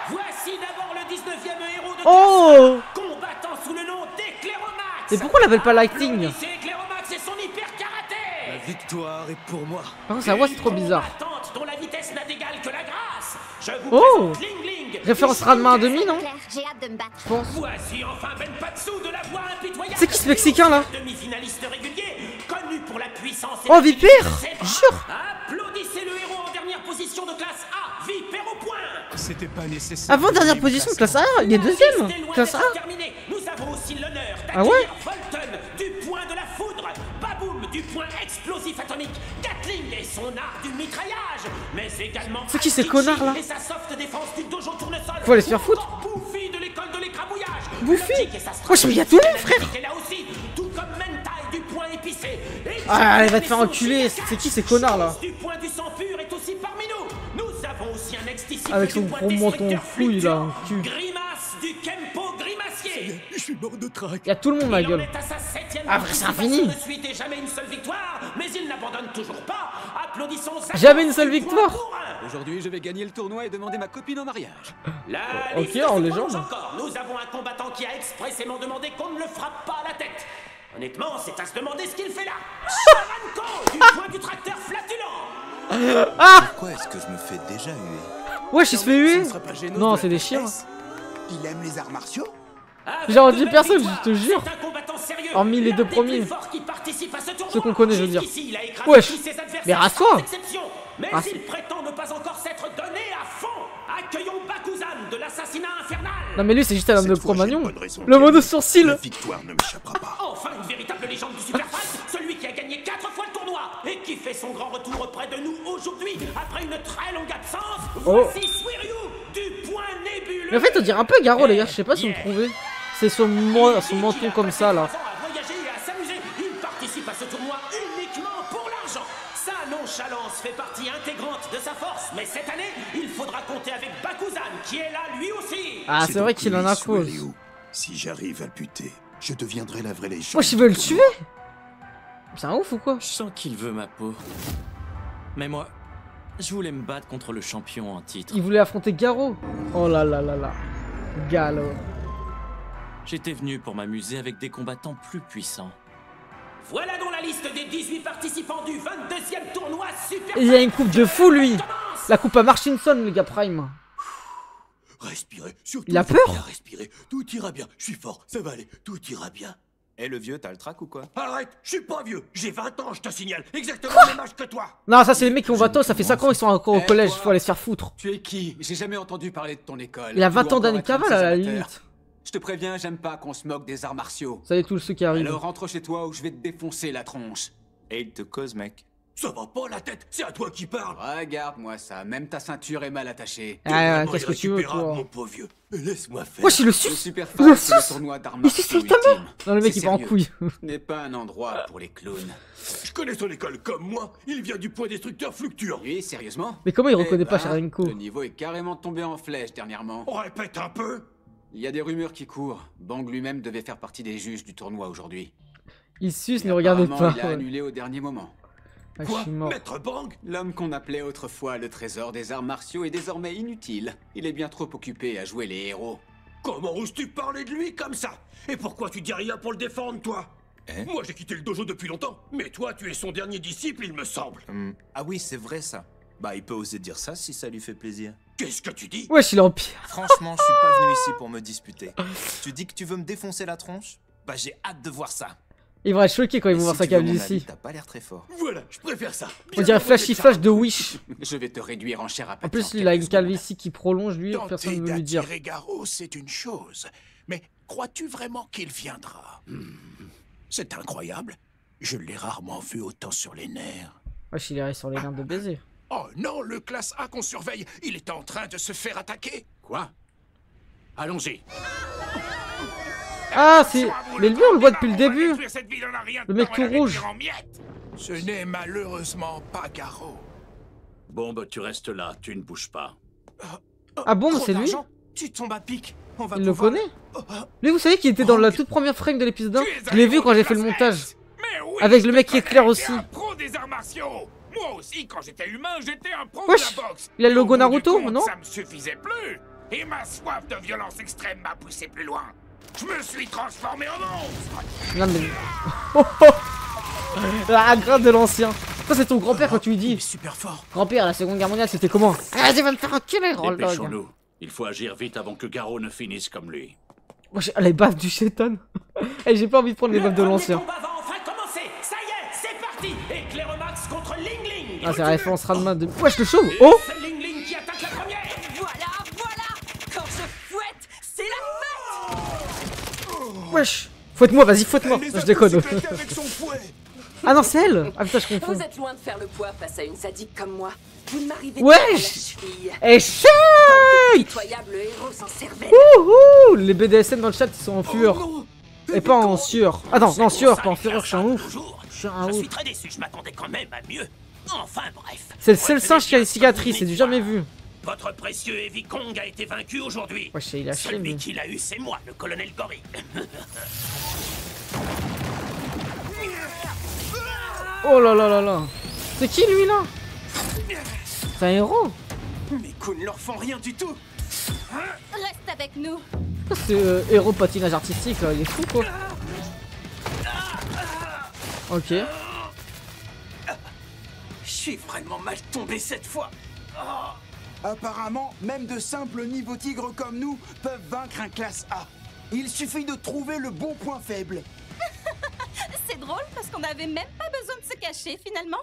Voici d'abord le 19e héros de Oh! classe A, combattant sous le nom d'Eclairomax. Et pourquoi on l'appelle pas Lightning? C'est Eclairomax et son hyper karaté. La victoire est pour moi. Par contre, sa voix c'est trop bizarre. Combattante dont la vitesse n'a d'égal que la grâce. Je vous Oh! présente Ling Ling. Référence Ranma 1,5 non? J'ai hâte de me battre. Je pense. Voici enfin Benpatsu de la voix impitoyable. C'est qui ce Mexicain là? Demi-finaliste régulier, connu pour la puissance et Oh la Viper! vitesse de ses bras. Jure! Applaudissez le héros en dernière position de classe A, Viper au point. C'était pas nécessaire. Avant dernière position de classe A, il est deuxième. C'est loin Classe d'être A. terminé. Nous avons aussi l'honneur Ah ouais? d'accueillir Fulton du point de la foudre, Baboom du point explosif atomique, Gatling et son art du mitraillage, mais également C'est qui ces Akichi connards, là? et sa soft défense du dojo tournesol. Faut aller se faire foutre. Buffy de l'école de l'écrabouillage. Buffy? Logic et sa Wesh, mais il y a tout le monde, frère. stratégie là aussi, tout comme Mentai du point épicé. Et Ah, il va te faire enculer. C'est qui ces connards là? du point du sang pur est aussi parmi nous. Nous avons aussi un ex-disciple Avec son du point gros menton destructeur fouille là, en fluctuant, cul. Grimace du Kempo grimacier. Je suis mort de trac. Il y a tout le monde ma Il en gueule. est à sa 7e Après, c'est participation infini. de suite et jamais une seule victoire, mais il n'abandonne toujours pas. Applaudissons sa Jamais une seule point victoire. pour un. Aujourd'hui, je vais gagner le tournoi et demander ma copine en mariage. La Ok, liste en se légende. prolonge encore. Nous avons un combattant qui a expressément demandé qu'on ne le frappe pas à la tête. Honnêtement, c'est à se demander ce qu'il fait là. Charanko du point du tracteur flatulent. Ah! Pourquoi est-ce que je me fais déjà huer? Wesh, il se fait huer? Ce serait pas gênant Non, de c'est la des chiens. tristesse. Il aime les arts martiaux? J'ai en 10 personnes, je te jure. C'est un combattant sérieux. Hormis les L'un deux des premiers. plus forts qui participent à ce tournoi. Ceux qu'on connaît, je veux dire. Jusqu'ici, il a écrasé Wesh. tous ses adversaires Mais rase-toi. sans exception. Mais Rase- il prétend ne pas encore s'être donné à fond. Accueillons Bakuzan de l'assassinat infernal. Non mais lui c'est juste un homme de Cette fois, j'ai Cro-Magnon. une bonne raison Le mot de La sourcil. victoire ne m'échappera pas. Enfin une véritable légende du Super Fight, celui qui a gagné 4 fois le tournoi et qui fait son grand retour auprès de nous aujourd'hui après une très longue absence. Voici Suiryu du point nébuleux. Mais en fait on dirait un peu Garo les gars, je sais pas si vous me trouvez. C'est son menton comme ça là. À voyager et à s'amuser, il participe à ce tournoi uniquement pour l'argent. Sa nonchalance fait partie intégrante de sa force, mais cette année, il faudra compter avec Bakuzan qui est là lui aussi. Ah c'est vrai donc qu'il en a lui, cause. Sueliu. Si j'arrive à le buter, je deviendrai la vraie légende. Wesh il veut le tuer? C'est un ouf ou quoi? Je sens qu'il veut ma peau. Mais moi, je voulais me battre contre le champion en titre. Il voulait affronter Garo. Oh là là là là. Galo. J'étais venu pour m'amuser avec des combattants plus puissants. Voilà donc la liste des 18 participants du 22e tournoi Super Et il y a une coupe de fou lui. La coupe à Marchinson le gars Prime. Respirez, surtout. Il a faut peur. bien respirer. Tout ira bien. Je suis fort. Ça va aller. Tout ira bien. Eh le vieux, t'as le trac ou quoi? Arrête. Je suis pas vieux. J'ai 20 ans, je te signale. Exactement le même âge que toi. Non ça c'est les mecs qui ont 20 ans, ça fait 5 ans ils sont encore au collège, faut aller se faire foutre. Tu es qui? J'ai jamais entendu parler de ton école. Il a 20 Tu dois ans encore d'année être un de cavale à ces la amateurs. limite. Je te préviens, j'aime pas qu'on se moque des arts martiaux. Salut tous ceux qui arrivent. Alors rentre chez toi ou je vais te défoncer la tronche. Et il te cause mec. Ça va pas la tête, c'est à toi qui parle. Regarde-moi ça, même ta ceinture est mal attachée. Ah, qu'est-ce que tu veux, toi? Mon pauvre vieux, laisse-moi faire. Wesh, il le Le suce. Super Il le Fight, c'est le suce. tournoi d'arts Il suce martiaux Saitama. ultime. Non, le mec, C'est il part en sérieux. couille. Ce n'est pas un endroit pour les clowns. Je connais son école comme moi, il vient du point destructeur fluctuant. Oui, sérieusement? Mais comment il Eh reconnaît pas ben, Sharinko? Le niveau est carrément tombé en flèche dernièrement. On répète un peu. Il y a des rumeurs qui courent. Bang lui-même devait faire partie des juges du tournoi aujourd'hui. Il suce, Mais ne regardez apparemment, pas. Il a Ouais. annulé au dernier moment. Ah, je Quoi, suis mort. Maître Bang? L'homme qu'on appelait autrefois le trésor des arts martiaux est désormais inutile. Il est bien trop occupé à jouer les héros. Comment oses-tu parler de lui comme ça? Et pourquoi tu dis rien pour le défendre, toi? Moi, j'ai quitté le dojo depuis longtemps, mais toi, tu es son dernier disciple, il me semble. Ah oui, c'est vrai ça. Bah, il peut oser dire ça si ça lui fait plaisir. Qu'est-ce que tu dis? Wesh, il est en pire. Franchement, je suis pas venu ici pour me disputer. Tu dis que tu veux me défoncer la tronche? Bah, j'ai hâte de voir ça. Il va être choqué quand ils Et vont voir si sa tu veux mon calvitie. avis, t'as pas l'air très fort. Voilà, je préfère ça. On dirait Flashy Flash de Wish. Je vais te réduire en chair à En pâté. plus, il a une calvitie qui prolonge, lui, Tenter personne ne veut lui dire. d'attirer Garo, c'est une chose. Mais crois-tu vraiment qu'il viendra? C'est incroyable. Je l'ai rarement vu autant sur les nerfs. Wesh, il est sur les nerfs de baiser. Oh non, le classe A qu'on surveille, il est en train de se faire attaquer. Quoi? Allons-y. Ah, c'est... Mais lui, on le voit depuis le début. Le mec tout rouge. Ce n'est malheureusement pas Garo. Bon, bah tu restes là, tu ne bouges pas. Ah bon, c'est lui? Tu tombes à pic. On va Il le connaît? Lui, vous savez qu'il était dans la toute première frame de l'épisode 1? Je l'ai vu quand j'ai fait le montage. Avec le mec qui éclaire aussi. Pro des arts martiaux. Moi aussi, quand j'étais humain, j'étais un pro Wesh, de la boxe. il a le logo Et au bout du Naruto, compte, non? Ça me suffisait plus. Et ma soif de violence extrême m'a poussé plus loin. Je me suis transformé en monstre. Non mais... La grade de l'ancien. Ça, c'est ton grand-père quand tu lui dis. Super fort. Grand-père, la seconde guerre mondiale, c'était comment? Vas-y, va me faire enculer, Roll Dog. Dépêchons-nous. Il faut agir vite avant que Garo ne finisse comme lui. Moi, les baffes du chétan. Et j'ai pas envie de prendre les baffes de l'ancien. Le combat va enfin commencer. Ça y est, c'est parti. Éclairomax contre Ling Ling. Ah, c'est la référence Ranma de... Wesh, le chauve. Oh, C'est Ling Ling qui attaque la première. Voilà. Quand je fouette, c'est la fête. wesh. Fouette-moi, vas-y, fouette-moi. Je déconne. Ah non, c'est elle. Ah putain, je confonds. Vous êtes loin de faire le poids face à une sadique comme moi. Vous ne m'arrivez pas Wesh. à la cheville. Échec. Pitoyable héros sans cervelle. Wouhou. Les BDSM dans le chat, ils sont en fureur. Et pas en sueur. Ah non, non, sueur, pas en fureur, je suis un ouf. Je suis un Je ouf. suis très déçu, je m'attendais quand même à mieux. Enfin bref. C'est le seul singe qui a une cicatrice, c'est du jamais vu. Votre précieux Heavy Kong a été vaincu aujourd'hui. Wesh, il a chié, Celui lui. qui l'a eu, c'est moi, le colonel Gorille. Oh là là là là. C'est qui lui là? C'est un héros. Mes coups ne leur font rien du tout. Reste avec nous. C'est héros patinage artistique là, il est fou quoi. Ok. Je suis vraiment mal tombé cette fois. Apparemment, même de simples niveaux tigres comme nous peuvent vaincre un classe A. Il suffit de trouver le bon point faible. C'est drôle parce qu'on n'avait même pas besoin de se cacher finalement.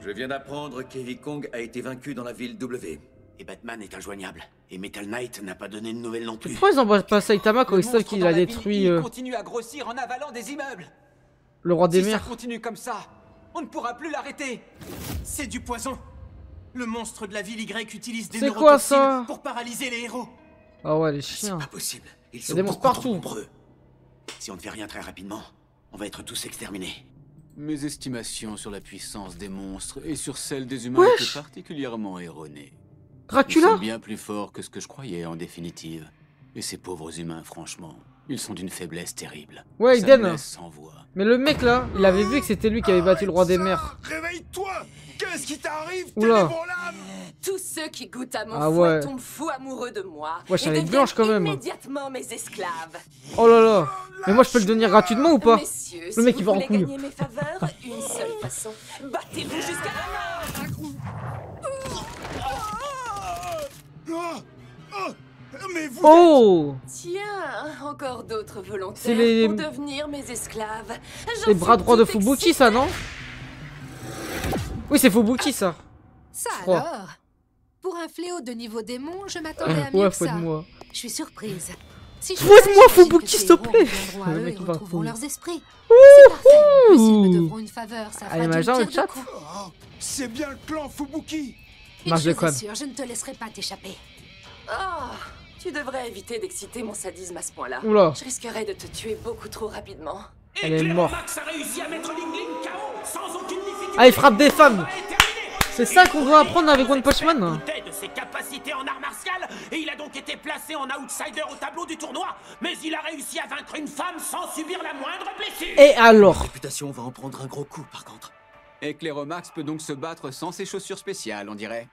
Je viens d'apprendre qu'Heavy Kong a été vaincu dans la ville W. Et Batman est injoignable. Et Metal Knight n'a pas donné de nouvelles non plus. Pourquoi ils envoient pas Saitama quand ils savent qu'il a détruit Il continue à grossir en avalant des immeubles. le roi des Si ça mers? continue comme ça, on ne pourra plus l'arrêter. C'est du poison. Le monstre de la ville Y utilise des C'est quoi, ça? neurotoxines pour paralyser les héros. Ah ouais, les C'est chiens. pas possible. Ils y a sont des monstres beaucoup trop partout. nombreux. Si on ne fait rien très rapidement, on va être tous exterminés. Mes estimations sur la puissance des monstres et sur celle des humains Wesh. étaient particulièrement erronées. Dracula? Ils sont bien plus forts que ce que je croyais en définitive. Et ces pauvres humains, franchement, ils sont d'une faiblesse terrible. Ouais, Ça Iden. me laisse sans voix. Mais le mec là, il avait vu que c'était lui qui avait battu le roi des mers. Réveille-toi! Qu'est-ce qui t'arrive? Oula. Tous ceux qui goûtent à mon Ah fouet ouais. tombent fous amoureux de moi. Wesh, et elle est deviennent blanche, quand même. immédiatement mes esclaves. Oh là là. Mais moi je peux le devenir gratuitement ou pas? Messieurs, Le si mec vous il va en voulez couille. gagner mes faveurs, une seule façon. Battez-vous jusqu'à la mort. Mais vous Oh. Tiens, encore d'autres C'est volontaires les- pour devenir mes esclaves. Les bras droits de Fubuki ça, non? Oui, c'est Fubuki ça. Ça Je crois. alors? Pour un fléau de niveau démon, je m'attendais à Ouais, mieux que ça. fouette-moi. Je suis surprise. Pose-moi Fubuki, s'il te plaît. Le mec, il va retrouveront leurs esprits. C'est parfait. En plus, ils me devront une faveur. Ça fera du pire de coup. C'est bien le clan Fubuki. Une chose est sûre, je ne te laisserai pas t'échapper. Oh, tu devrais éviter d'exciter mon sadisme à ce point-là. Oula. Je risquerais de te tuer beaucoup trop rapidement. Elle est morte. Max a réussi à mettre Ling Ling KO sans aucune difficulté. Ah, il frappe des femmes. C'est ça qu'on doit apprendre avec One Punch Man. De ses capacités en art martial et il a donc été placé en outsider au tableau du tournoi. Mais il a réussi à vaincre une femme sans subir la moindre blessure. Et alors? La réputation va en prendre un gros coup par contre. Et Cléromax peut donc se battre sans ses chaussures spéciales, on dirait.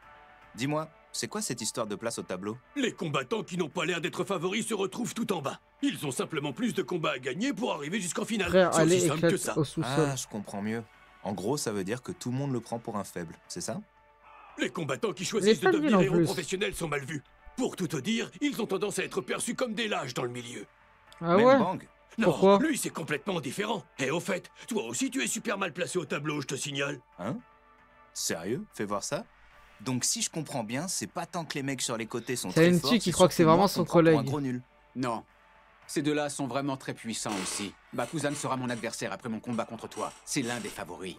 Dis-moi, c'est quoi cette histoire de place au tableau? Les combattants qui n'ont pas l'air d'être favoris se retrouvent tout en bas. Ils ont simplement plus de combats à gagner pour arriver jusqu'en finale. Frère, allez, aussi simple que ça. au sous-sol. Ah, je comprends mieux. En gros, ça veut dire que tout le monde le prend pour un faible, c'est ça? Les combattants qui choisissent de devenir héros professionnels sont mal vus. Pour tout te dire, ils ont tendance à être perçus comme des lâches dans le milieu. Ah ouais? Non, pourquoi? Lui, c'est complètement différent. Et au fait, toi aussi, tu es super mal placé au tableau, je te signale. Hein? Sérieux? Fais voir ça. Donc si je comprends bien, c'est pas tant que les mecs sur les côtés sont très forts, qui croit que c'est vraiment son collègue. Un gros nul. Non. Ces deux-là sont vraiment très puissants aussi. Bakuzan sera mon adversaire après mon combat contre toi. C'est l'un des favoris.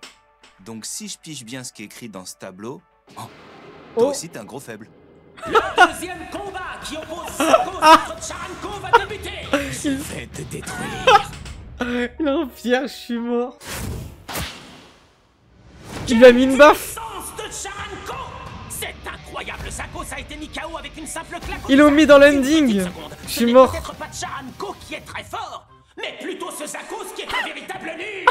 Donc si je pige bien ce qui est écrit dans ce tableau... Toi aussi, t'es un gros faible. Le deuxième combat qui oppose Zako contre Tcharanko va débuter. Je vais te détruire. Non, Pierre, je suis mort. Il a mis une baffe. C'est incroyable, Zako a été mis KO avec une simple claque. Ils l'ont mis dans l'ending. Je suis mort. Peut-être pas Tcharanko qui est très fort, mais plutôt ce Zakos qui est un véritable nul.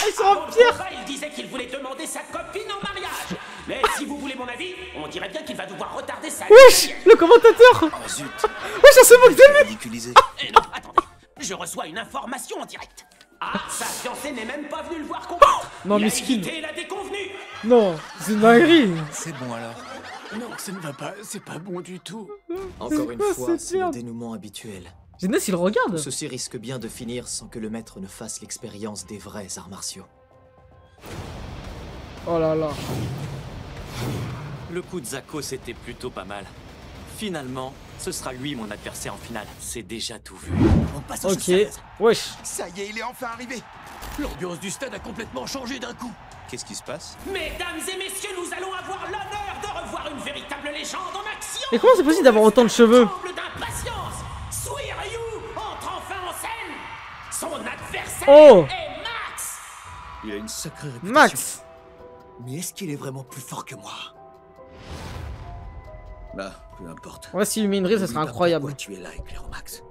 Ils sont en pierre. Il disait qu'il voulait demander sa copine en mariage. Mais si vous voulez mon avis, on dirait bien qu'il va devoir retarder sa... Wesh, le commentateur. Oh zut. Wesh, ça se moque de lui. Ridiculisé. Non, attendez, je reçois une information en direct. Ah, sa fiancée n'est même pas venue le voir combattre. Non, il miskin. a évité la déconvenue. Non, c'est une dinguerie. C'est bon alors. Non, ça ne va pas, c'est pas bon du tout. Encore une fois, c'est le dénouement habituel. Génès, il regarde. Ceci risque bien de finir sans que le maître ne fasse l'expérience des vrais arts martiaux. Oh là là. Le coup de Zako, c'était plutôt pas mal. Finalement, ce sera lui mon adversaire en finale. C'est déjà tout vu. On passe au Ok, wesh. Ça y est, il est enfin arrivé. L'ambiance du stade a complètement changé d'un coup. Qu'est-ce qui se passe? Mesdames et messieurs, nous allons avoir l'honneur de revoir une véritable légende en action. Et comment c'est possible d'avoir autant de cheveux? D'impatience, Suiryu entre enfin en scène. Son adversaire est Max. Il a une sacrée réputation. Max. Mais est-ce qu'il est vraiment plus fort que moi? Bah, peu importe. Ouais, s'il lui met une ride, ça serait incroyable. Pourquoi tu es là, Cléromax?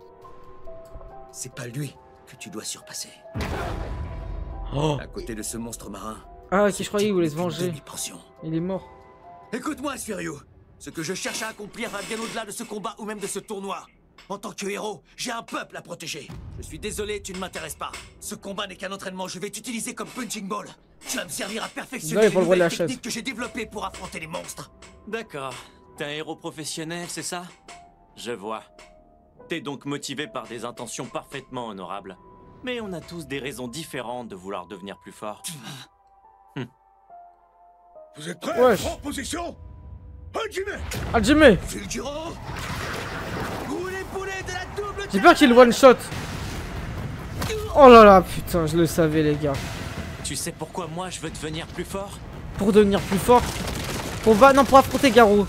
C'est pas lui que tu dois surpasser. Oh. À côté de ce monstre marin. Ah, ok, je croyais qu'il voulait se venger. Il est mort. Écoute-moi, Suiryu. Ce que je cherche à accomplir va bien au-delà de ce combat ou même de ce tournoi. En tant que héros, j'ai un peuple à protéger. Je suis désolé, tu ne m'intéresses pas. Ce combat n'est qu'un entraînement, je vais t'utiliser comme punching ball. Tu vas me servir à perfectionner les nouvelles techniques que j'ai développées pour affronter les monstres. D'accord. T'es un héros professionnel, c'est ça? Je vois. T'es donc motivé par des intentions parfaitement honorables. Mais on a tous des raisons différentes de vouloir devenir plus fort. Vous êtes prêts? Wesh. En position? Hajime! Hajime! Fulguro! J'ai peur qu'il one shot. Oh là là, putain, je le savais, les gars. Tu sais pourquoi moi je veux devenir plus fort? Pour devenir plus fort? Pour affronter Garou.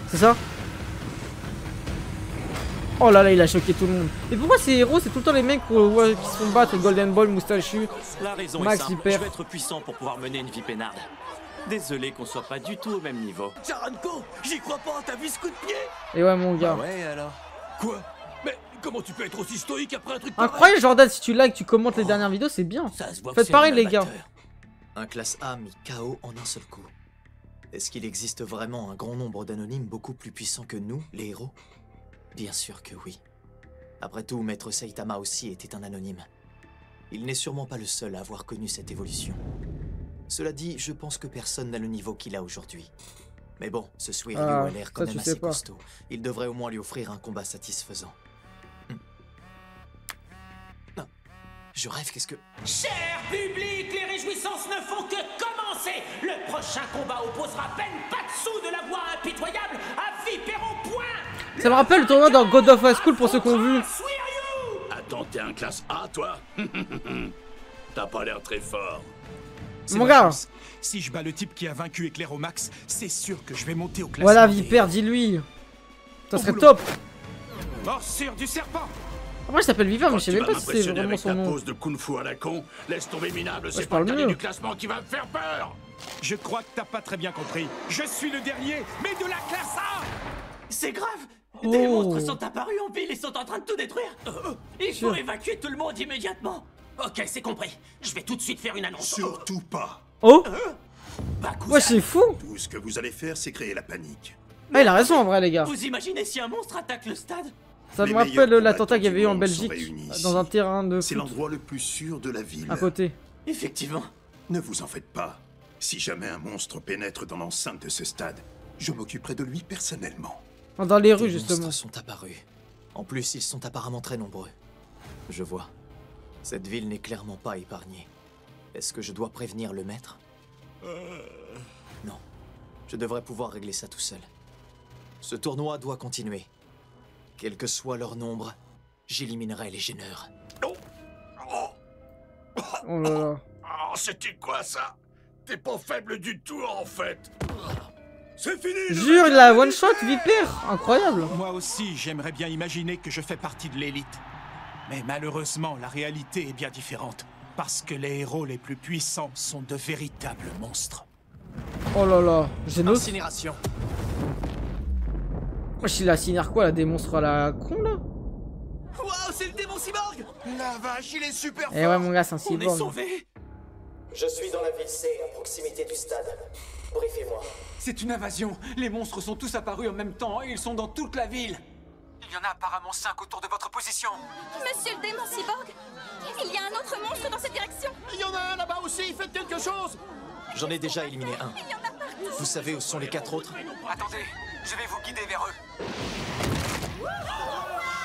C'est ça? Oh là là, il a choqué tout le monde. Et pourquoi ces héros, c'est tout le temps les mecs qui se font battre? Golden Ball, Moustachu, La raison Max est simple, Hyper. je veux être puissant pour pouvoir mener une vie peinarde. Désolé qu'on soit pas du tout au même niveau. Tcharanko, j'y crois pas, t'as vu ce coup de pied? Et ouais, mon gars. Ouais, alors. Quoi? Mais comment tu peux être aussi stoïque après un truc pareil? Incroyable, Jordan, si tu likes, tu commentes les dernières vidéos, c'est bien. Faites pareil, les gars. Un classe A mis KO en un seul coup. Est-ce qu'il existe vraiment un grand nombre d'anonymes beaucoup plus puissants que nous, les héros? Bien sûr que oui. Après tout, Maître Saitama aussi était un anonyme. Il n'est sûrement pas le seul à avoir connu cette évolution. Cela dit, je pense que personne n'a le niveau qu'il a aujourd'hui. Mais bon, ce Suiryu a l'air quand même assez costaud. Il devrait au moins lui offrir un combat satisfaisant. Non. Je rêve, qu'est-ce que... Cher public, les réjouissances ne font que commencer. Le prochain combat opposera Ben Patsu de la voix impitoyable à Vipero Point. Ça me rappelle le tournoi dans God of High School pour ceux qui ont vu. Attends, t'es un classe A, toi? T'as pas l'air très fort. Mon gars. Si je bats le type qui a vaincu Éclairomax, c'est sûr que je vais monter au classement. Voilà, Vipère, dis-lui. Ça serait top. Morsure du serpent. Moi, je s'appelle Vipère, mais je sais même pas si c'est vraiment son nom. Pose de kung-fu à la con, laisse tomber minable, c'est je pas le parle dernier mieux. du classement qui va me faire peur. Je crois que t'as pas très bien compris. Je suis le dernier, mais de la classe A. C'est grave. Des monstres sont apparus en ville et sont en train de tout détruire. Il faut évacuer tout le monde immédiatement. Ok, c'est compris. Je vais tout de suite faire une annonce. Surtout pas. Oh Bakuzan. Ouais, c'est fou. Tout ce que vous allez faire, c'est créer la panique. Ah, il a raison en vrai, les gars. Vous imaginez si un monstre attaque le stade? Ça me rappelle l'attentat qu'il y avait eu en Belgique, dans un terrain de C'est foot, l'endroit le plus sûr de la ville. à côté. Effectivement. Ne vous en faites pas. Si jamais un monstre pénètre dans l'enceinte de ce stade, je m'occuperai de lui personnellement. Dans les rues, Des justement. monstres sont apparus. En plus, ils sont apparemment très nombreux. Je vois. Cette ville n'est clairement pas épargnée. Est-ce que je dois prévenir le maître? Non. Je devrais pouvoir régler ça tout seul. Ce tournoi doit continuer. Quel que soit leur nombre, j'éliminerai les gêneurs. Oh là là. Oh, c'était quoi ça? T'es pas faible du tout en fait. C'est fini. Jure, il a one shot, Vipère. Incroyable. Moi aussi, j'aimerais bien imaginer que je fais partie de l'élite. Mais malheureusement, la réalité est bien différente. Parce que les héros les plus puissants sont de véritables monstres. Oh là là. Génos. Incinération. Wesh, il incinère quoi, là? Des monstres à la con, là? Waouh, c'est le démon cyborg. La vache, il est super fort. Eh ouais, mon gars, c'est un On est cyborg. sauvés. Je suis dans la ville C, à proximité du stade. Briefez-moi. C'est une invasion. Les monstres sont tous apparus en même temps et ils sont dans toute la ville. Il y en a apparemment 5 autour de votre position. Monsieur le démon cyborg, il y a un autre monstre dans cette direction. Il y en a un là-bas aussi, faites quelque chose. J'en ai déjà éliminé un. Il y en a partout. Vous savez où sont les 4 autres? Attendez, je vais vous guider vers eux.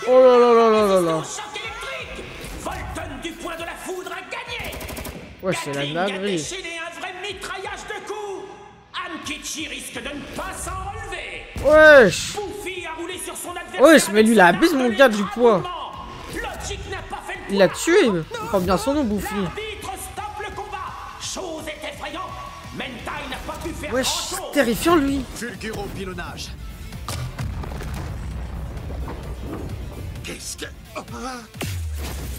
Oh là là là là là là. Choc électrique. Volton du point de la foudre a gagné. Ouais, c'est la Gatling a dinguerie. déchaîné un vrai mitraillage de coups. Ankichi risque de ne pas s'en relever. Wesh. Buffy a roulé sur son adversaire. Wesh, mais lui, il abuse mon gars du poids. Logic n'a pas fait le Il l'a tué. Il prend bien son nom, Buffy. L'arbitre stoppe le combat. Chose est effrayante. Mentai n'a pas pu faire Wesh, grand-chose. c'est terrifiant, lui. Fulguro pilonnage. Qu'est-ce que...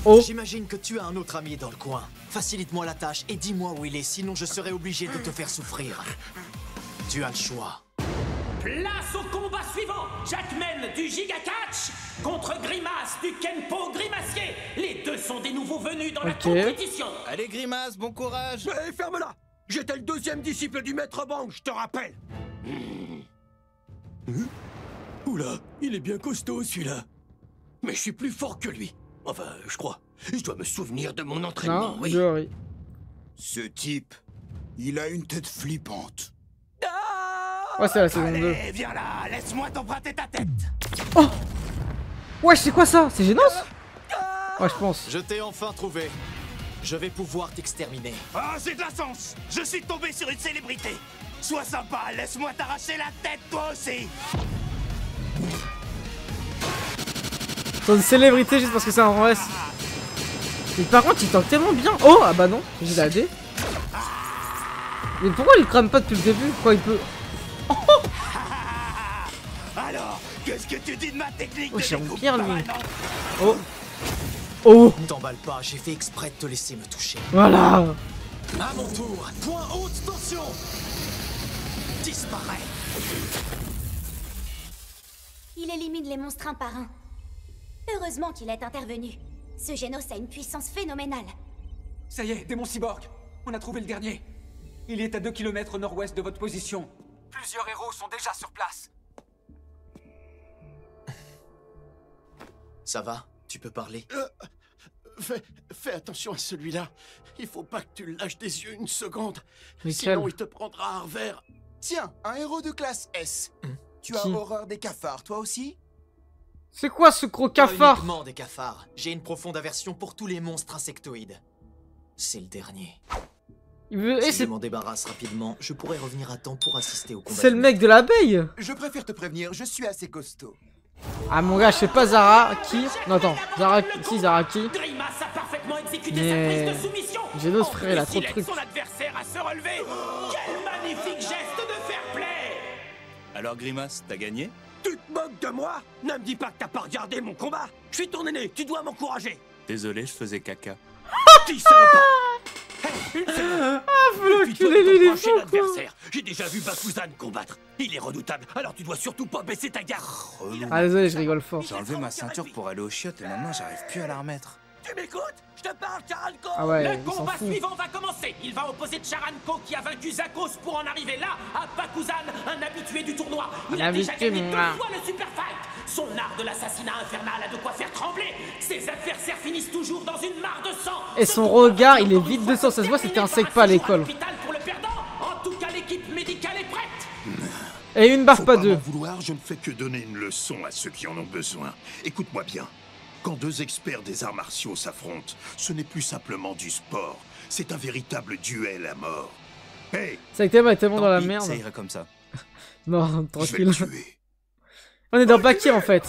Oh. J'imagine que tu as un autre ami dans le coin. Facilite-moi la tâche et dis-moi où il est, sinon je serai obligé de te faire souffrir. Tu as le choix. Place au combat suivant. Jackman du Giga Catch contre Grimace du Kenpo Grimacier. Les deux sont des nouveaux venus dans la compétition. Allez Grimace, bon courage. Hé, ferme-la. J'étais le deuxième disciple du maître Bang, je te rappelle. Oula, il est bien costaud celui-là. Mais je suis plus fort que lui. Enfin, je crois. Je dois me souvenir de mon entraînement, Non, oui. Glory. Ce type, il a une tête flippante. Ouais, c'est la saison 2. Allez, viens là, laisse-moi t'emprunter ta tête. Oh. Wesh, c'est quoi ça? C'est Génos? Ouais, je pense. Je t'ai enfin trouvé. Je vais pouvoir t'exterminer. Ah, j'ai de la chance. Je suis tombé sur une célébrité. Sois sympa, laisse-moi t'arracher la tête, toi aussi. C'est une célébrité juste parce que c'est un rang S. Mais par contre, il tank tellement bien. Oh, ah bah non, j'ai la D. Mais pourquoi il crame pas depuis le début? Quoi, il peut. Oh. Alors, qu'est-ce que tu dis de ma technique? Oh, de j'ai découpe pire lui. par an? Oh. Oh. T'emballe pas, j'ai fait exprès de te laisser me toucher. Voilà. À mon tour, point haute tension. Disparaît. Il élimine les monstres un par un. Heureusement qu'il est intervenu. Ce Génos a une puissance phénoménale. Ça y est, démon cyborg. On a trouvé le dernier. Il est à 2 km au nord-ouest de votre position. Plusieurs héros sont déjà sur place. Ça va? Tu peux parler? Fais attention à celui-là. Il faut pas que tu le lâches des yeux une seconde. Michel. Sinon, il te prendra à revers. Tiens, un héros de classe S. Tu as Qui? horreur des cafards, toi aussi? C'est quoi ce gros Pas cafard? uniquement des cafards. J'ai une profonde aversion pour tous les monstres insectoïdes. C'est le dernier. Il veut. Si je m'en débarrasse rapidement, je pourrais revenir à temps pour assister au combat. C'est le mec de l'abeille. Je préfère te prévenir, je suis assez costaud. Ah mon gars, je sais pas Zara qui. Non attends, Zara si Zara qui. Grimace a parfaitement exécuté Mais sa prise de soumission. Genos frère, il a trop de Il aide trucs. son adversaire à se relever. Quel magnifique geste de fair play. Alors Grimace, t'as gagné? Tu te moques de moi? Ne me dis pas que t'as pas regardé mon combat. Je suis ton aîné, tu dois m'encourager. Désolé, je faisais caca. Qui salopard! Hey, une seconde. faut l'enculer, Méfie-toi de il est ton prochain fou, quoi. adversaire. J'ai déjà vu Bakuzan combattre. Il est redoutable, alors tu dois surtout pas baisser ta garde. Ah désolé, je rigole fort. J'ai enlevé ma ceinture pour aller aux chiottes et maintenant j'arrive plus à la remettre. Tu m'écoutes? Je te parle, Charanko. Ah ouais, Le il s'en combat fout. suivant va commencer. Il va opposer Charanko qui a vaincu Zakos pour en arriver là à Bakuzan, un habitué du tournoi. Il a déjà gagné 2 fois le Super Fight. Son art de l'assassinat infernal a de quoi faire trembler. Ses adversaires finissent toujours dans une mare de sang. Et son regard, il est vide de sang. Ça se voit, c'était un sec pas à l'école. Pour le perdant. En tout cas, l'équipe médicale est prête. Et une barre, pas Faut deux. m'en vouloir, je ne fais que donner une leçon à ceux qui en ont besoin. Écoute-moi bien. Quand 2 experts des arts martiaux s'affrontent, ce n'est plus simplement du sport. C'est un véritable duel à mort. Hey! Ça a été tellement dans la Tant pis, merde. Ça irait comme ça. Non, Je vais tranquille. le tuer. On est dans Baki en fait.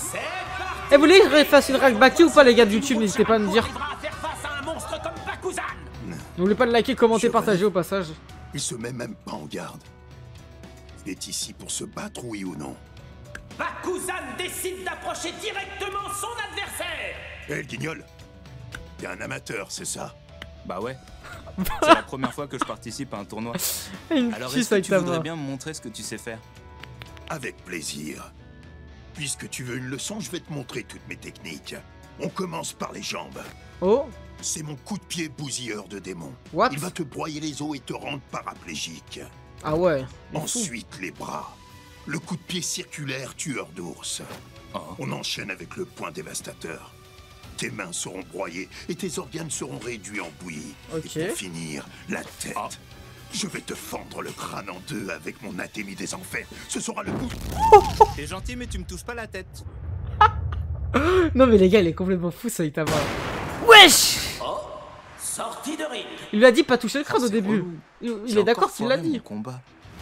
Et vous voulez que je refasse une rag Baki ou pas les gars de YouTube? N'hésitez pas à me dire. N'oubliez pas de liker, commenter, partager au passage. Il se met même pas en garde. Il est ici pour se battre, oui ou non? Bakuzan décide d'approcher directement son adversaire. Hé, le guignol! T'es un amateur, c'est ça? Bah ouais. C'est la première fois que je participe à un tournoi. Alors est-ce que tu voudrais bien me montrer ce que tu sais faire? Avec plaisir. Puisque tu veux une leçon, je vais te montrer toutes mes techniques. On commence par les jambes. Oh! C'est mon coup de pied bousilleur de démon. What? Il va te broyer les os et te rendre paraplégique. Ah ouais. Ensuite, les bras. Le coup de pied circulaire tueur d'ours. On enchaîne avec le poing dévastateur. Tes mains seront broyées et tes organes seront réduits en bouillie. Ok. Et pour finir, la tête. Je vais te fendre le crâne en 2 avec mon Athémie des enfers. Ce sera le coup. T'es gentil, mais tu me touches pas la tête. Non mais les gars, il est complètement fou Saitama. Wesh! Sortie de ring. Il lui a dit pas toucher le crâne au début. Il est d'accord qu'il l'a dit.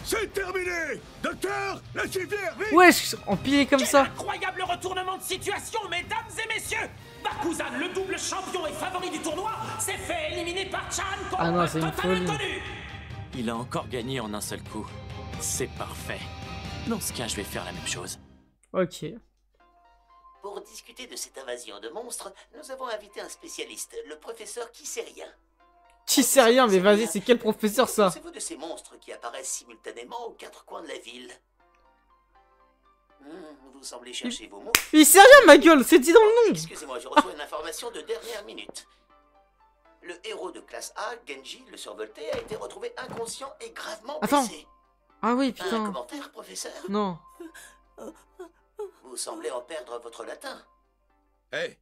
C'est terminé! Docteur, la civière, vite! Wesh, empilé comme ça. Incroyable retournement de situation, mesdames et messieurs. Bakuzan, le double champion et favori du tournoi, s'est fait éliminer par Charanko. Ah non, c'est une folie. Il a encore gagné en un seul coup. C'est parfait. Dans ce cas, je vais faire la même chose. Ok. Pour discuter de cette invasion de monstres, nous avons invité un spécialiste, le professeur Qui sait rien. Qui sait rien, mais vas-y, c'est quel professeur ça? Pensez-vous de ces monstres qui apparaissent simultanément aux 4 coins de la ville? Vous semblez chercher vos mots. Il sait rien, ma gueule, c'est dit dans le nom. Excusez-moi, je reçois une information de dernière minute. Le héros de classe A, Genji, le survolté, a été retrouvé inconscient et gravement Attends. blessé. Ah oui, Un putain. commentaire, professeur? Non. Vous semblez en perdre votre latin. Hey.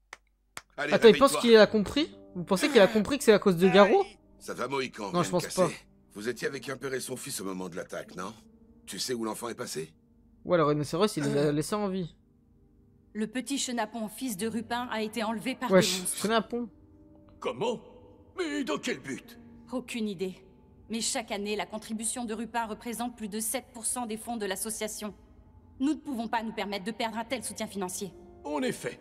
Allez, Attends, il pense réveille-toi. qu'il a compris? Vous pensez qu'il a compris que c'est à cause de Garo? Ça va, Mohican? Non, je pense pas. Vous étiez avec un père et son fils au moment de l'attaque, non? Tu sais où l'enfant est passé? Ouais, le rhinocéros, il les a laissés en vie. Le petit Chenapon, fils de Rupin, a été enlevé par Wesh, des monstres. Chenapon. Comment? Mais dans quel but? Aucune idée. Mais chaque année, la contribution de Rupin représente plus de 7% des fonds de l'association. Nous ne pouvons pas nous permettre de perdre un tel soutien financier. En effet.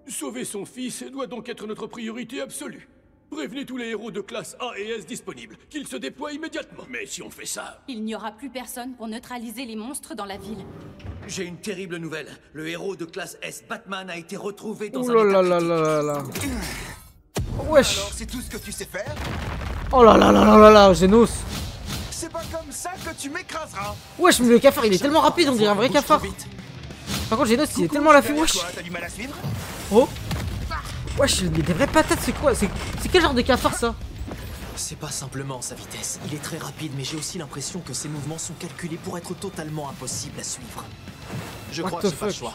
Sauver son fils doit donc être notre priorité absolue. Prévenez tous les héros de classe A et S disponibles, qu'ils se déploient immédiatement. Mais si on fait ça... Il n'y aura plus personne pour neutraliser les monstres dans la ville. J'ai une terrible nouvelle. Le héros de classe S, Batman, a été retrouvé dans Ouh un là état là là là là. Wesh. Alors, c'est tout ce que tu sais faire? Oh là là là là là là, Genos. C'est pas comme ça que tu m'écraseras. Wesh, mais le cafard, il est tellement rapide, on dirait un vrai cafard. Par contre, Genos, il est tellement à l'affût, wesh. T'as du mal à suivre? Oh. Wesh, il a des vraies patates, c'est quoi? C'est quel genre de cafard ça? C'est pas simplement sa vitesse. Il est très rapide, mais j'ai aussi l'impression que ses mouvements sont calculés pour être totalement impossibles à suivre. Je crois que j'ai pas le choix.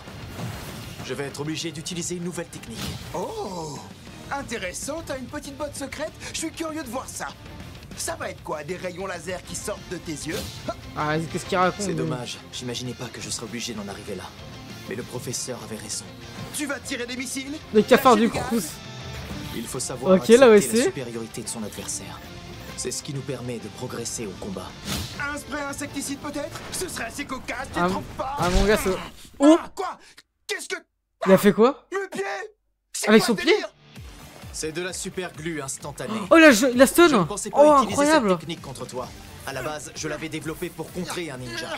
Je vais être obligé d'utiliser une nouvelle technique. Oh, intéressant, t'as une petite botte secrète? Je suis curieux de voir ça. Ça va être quoi, des rayons laser qui sortent de tes yeux? Ah, vas-y, qu'est-ce qu'il raconte? C'est dommage, j'imaginais pas que je serais obligé d'en arriver là. Mais le professeur avait raison. Tu vas tirer des missiles? Les cafards du Crous. Il faut savoir Ok, là, accepter ouais, la supériorité de son adversaire. C'est ce qui nous permet de progresser au combat. Un spray insecticide peut-être? Ce serait assez cocasse, tu Ah, trouves pas? ah mon gars, c'est... Oh. Quoi? Qu'est-ce que... Il a fait quoi? Le pied? Avec son pied? C'est de la super glue instantanée. Oh la stun. Je ne pensais pas Oh utiliser incroyable. cette technique contre toi. À la base, je l'avais développée pour contrer un ninja.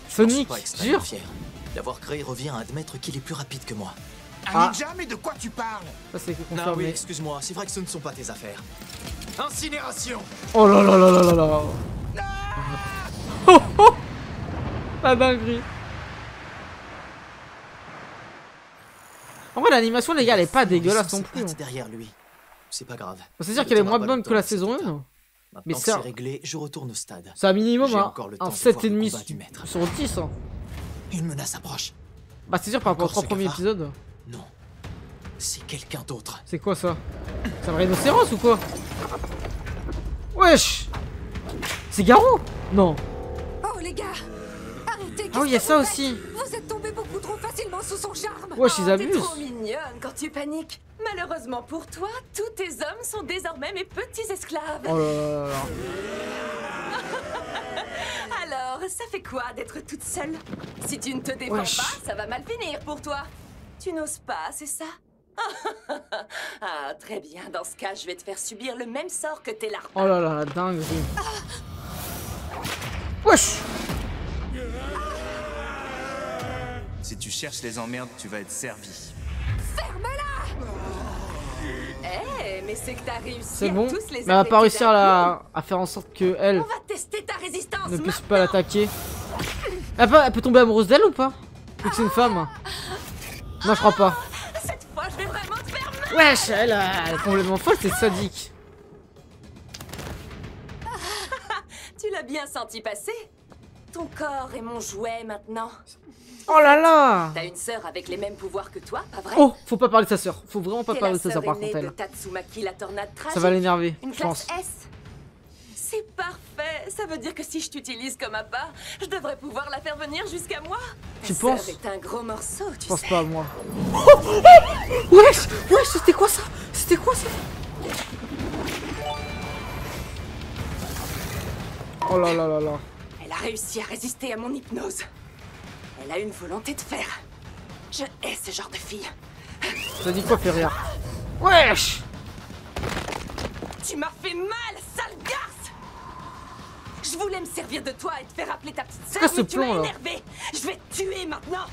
Sonic, jure. Fier. D'avoir créé revient à admettre qu'il est plus rapide que moi. Un ninja, mais de quoi tu parles? Ça c'est confirmé. Non oui, excuse-moi, c'est vrai que ce ne sont pas tes affaires. Incinération. Oh là là là là là là. Oh oh. La dinguerie. En vrai l'animation les gars elle est pas dégueulasse non plus. Derrière lui. C'est pas grave. C'est-à-dire qu'elle est moins bonne que la saison 1. Mais c'est réglé, je retourne au stade. C'est un minimum un 7,5 sur 10 hein. Une menace approche. Bah c'est sûr par rapport aux 3 premiers épisodes. Non. C'est quelqu'un d'autre. C'est quoi ça? C'est un rhinocéros ou quoi? Wesh. C'est Garou? Non. Oh les gars, arrêtez. Ah oui il y a ça aussi. Vous êtes tombés beaucoup trop facilement sous son charme. Wesh ils abusent. T'es trop mignonne quand tu paniques. Malheureusement pour toi, tous tes hommes sont désormais mes petits esclaves. Oh là là là. Alors, ça fait quoi d'être toute seule? Si tu ne te défends pas, ça va mal finir pour toi. Tu n'oses pas, c'est ça? Ah, très bien. Dans ce cas, je vais te faire subir le même sort que tes larmes. Oh là là, la dinguerie. Wesh. Si tu cherches les emmerdes, tu vas être servi. Ferme-la! Eh, mais c'est que t'as réussi c'est à bon. tous les Mais elle va pas réussir à faire en sorte que elle On va tester ta résistance ne puisse pas l'attaquer. Elle peut tomber amoureuse d'elle ou pas? Vu que c'est une femme. Non, je crois pas. Cette fois, je vais vraiment te faire mal. Wesh, elle est complètement folle, c'est sadique. Tu l'as bien senti passer? Ton corps est mon jouet maintenant. Oh là là! T'as une sœur avec les mêmes pouvoirs que toi, pas vrai? Oh, faut pas parler de sa sœur. Faut vraiment pas parler de sa sœur par contre, elle. elle. Tatsumaki, la tornade tragique. Ça va l'énerver, Une je classe pense. S. C'est parfait. Ça veut dire que si je t'utilise comme appât, je devrais pouvoir la faire venir jusqu'à moi. Tu Ta penses? sœur est un gros morceau, tu Je pense sais. pas à moi. Wesh! Wesh, c'était quoi ça? C'était quoi ça? Oh là là là là. Elle a réussi à résister à mon hypnose. Elle a une volonté de fer. Je hais ce genre de fille. Ça dit quoi, Ferrière? Wesh! Tu m'as fait mal, sale garce! Je voulais me servir de toi et te faire appeler ta petite sœur, mais tu m'as énervé. Je vais te tuer maintenant.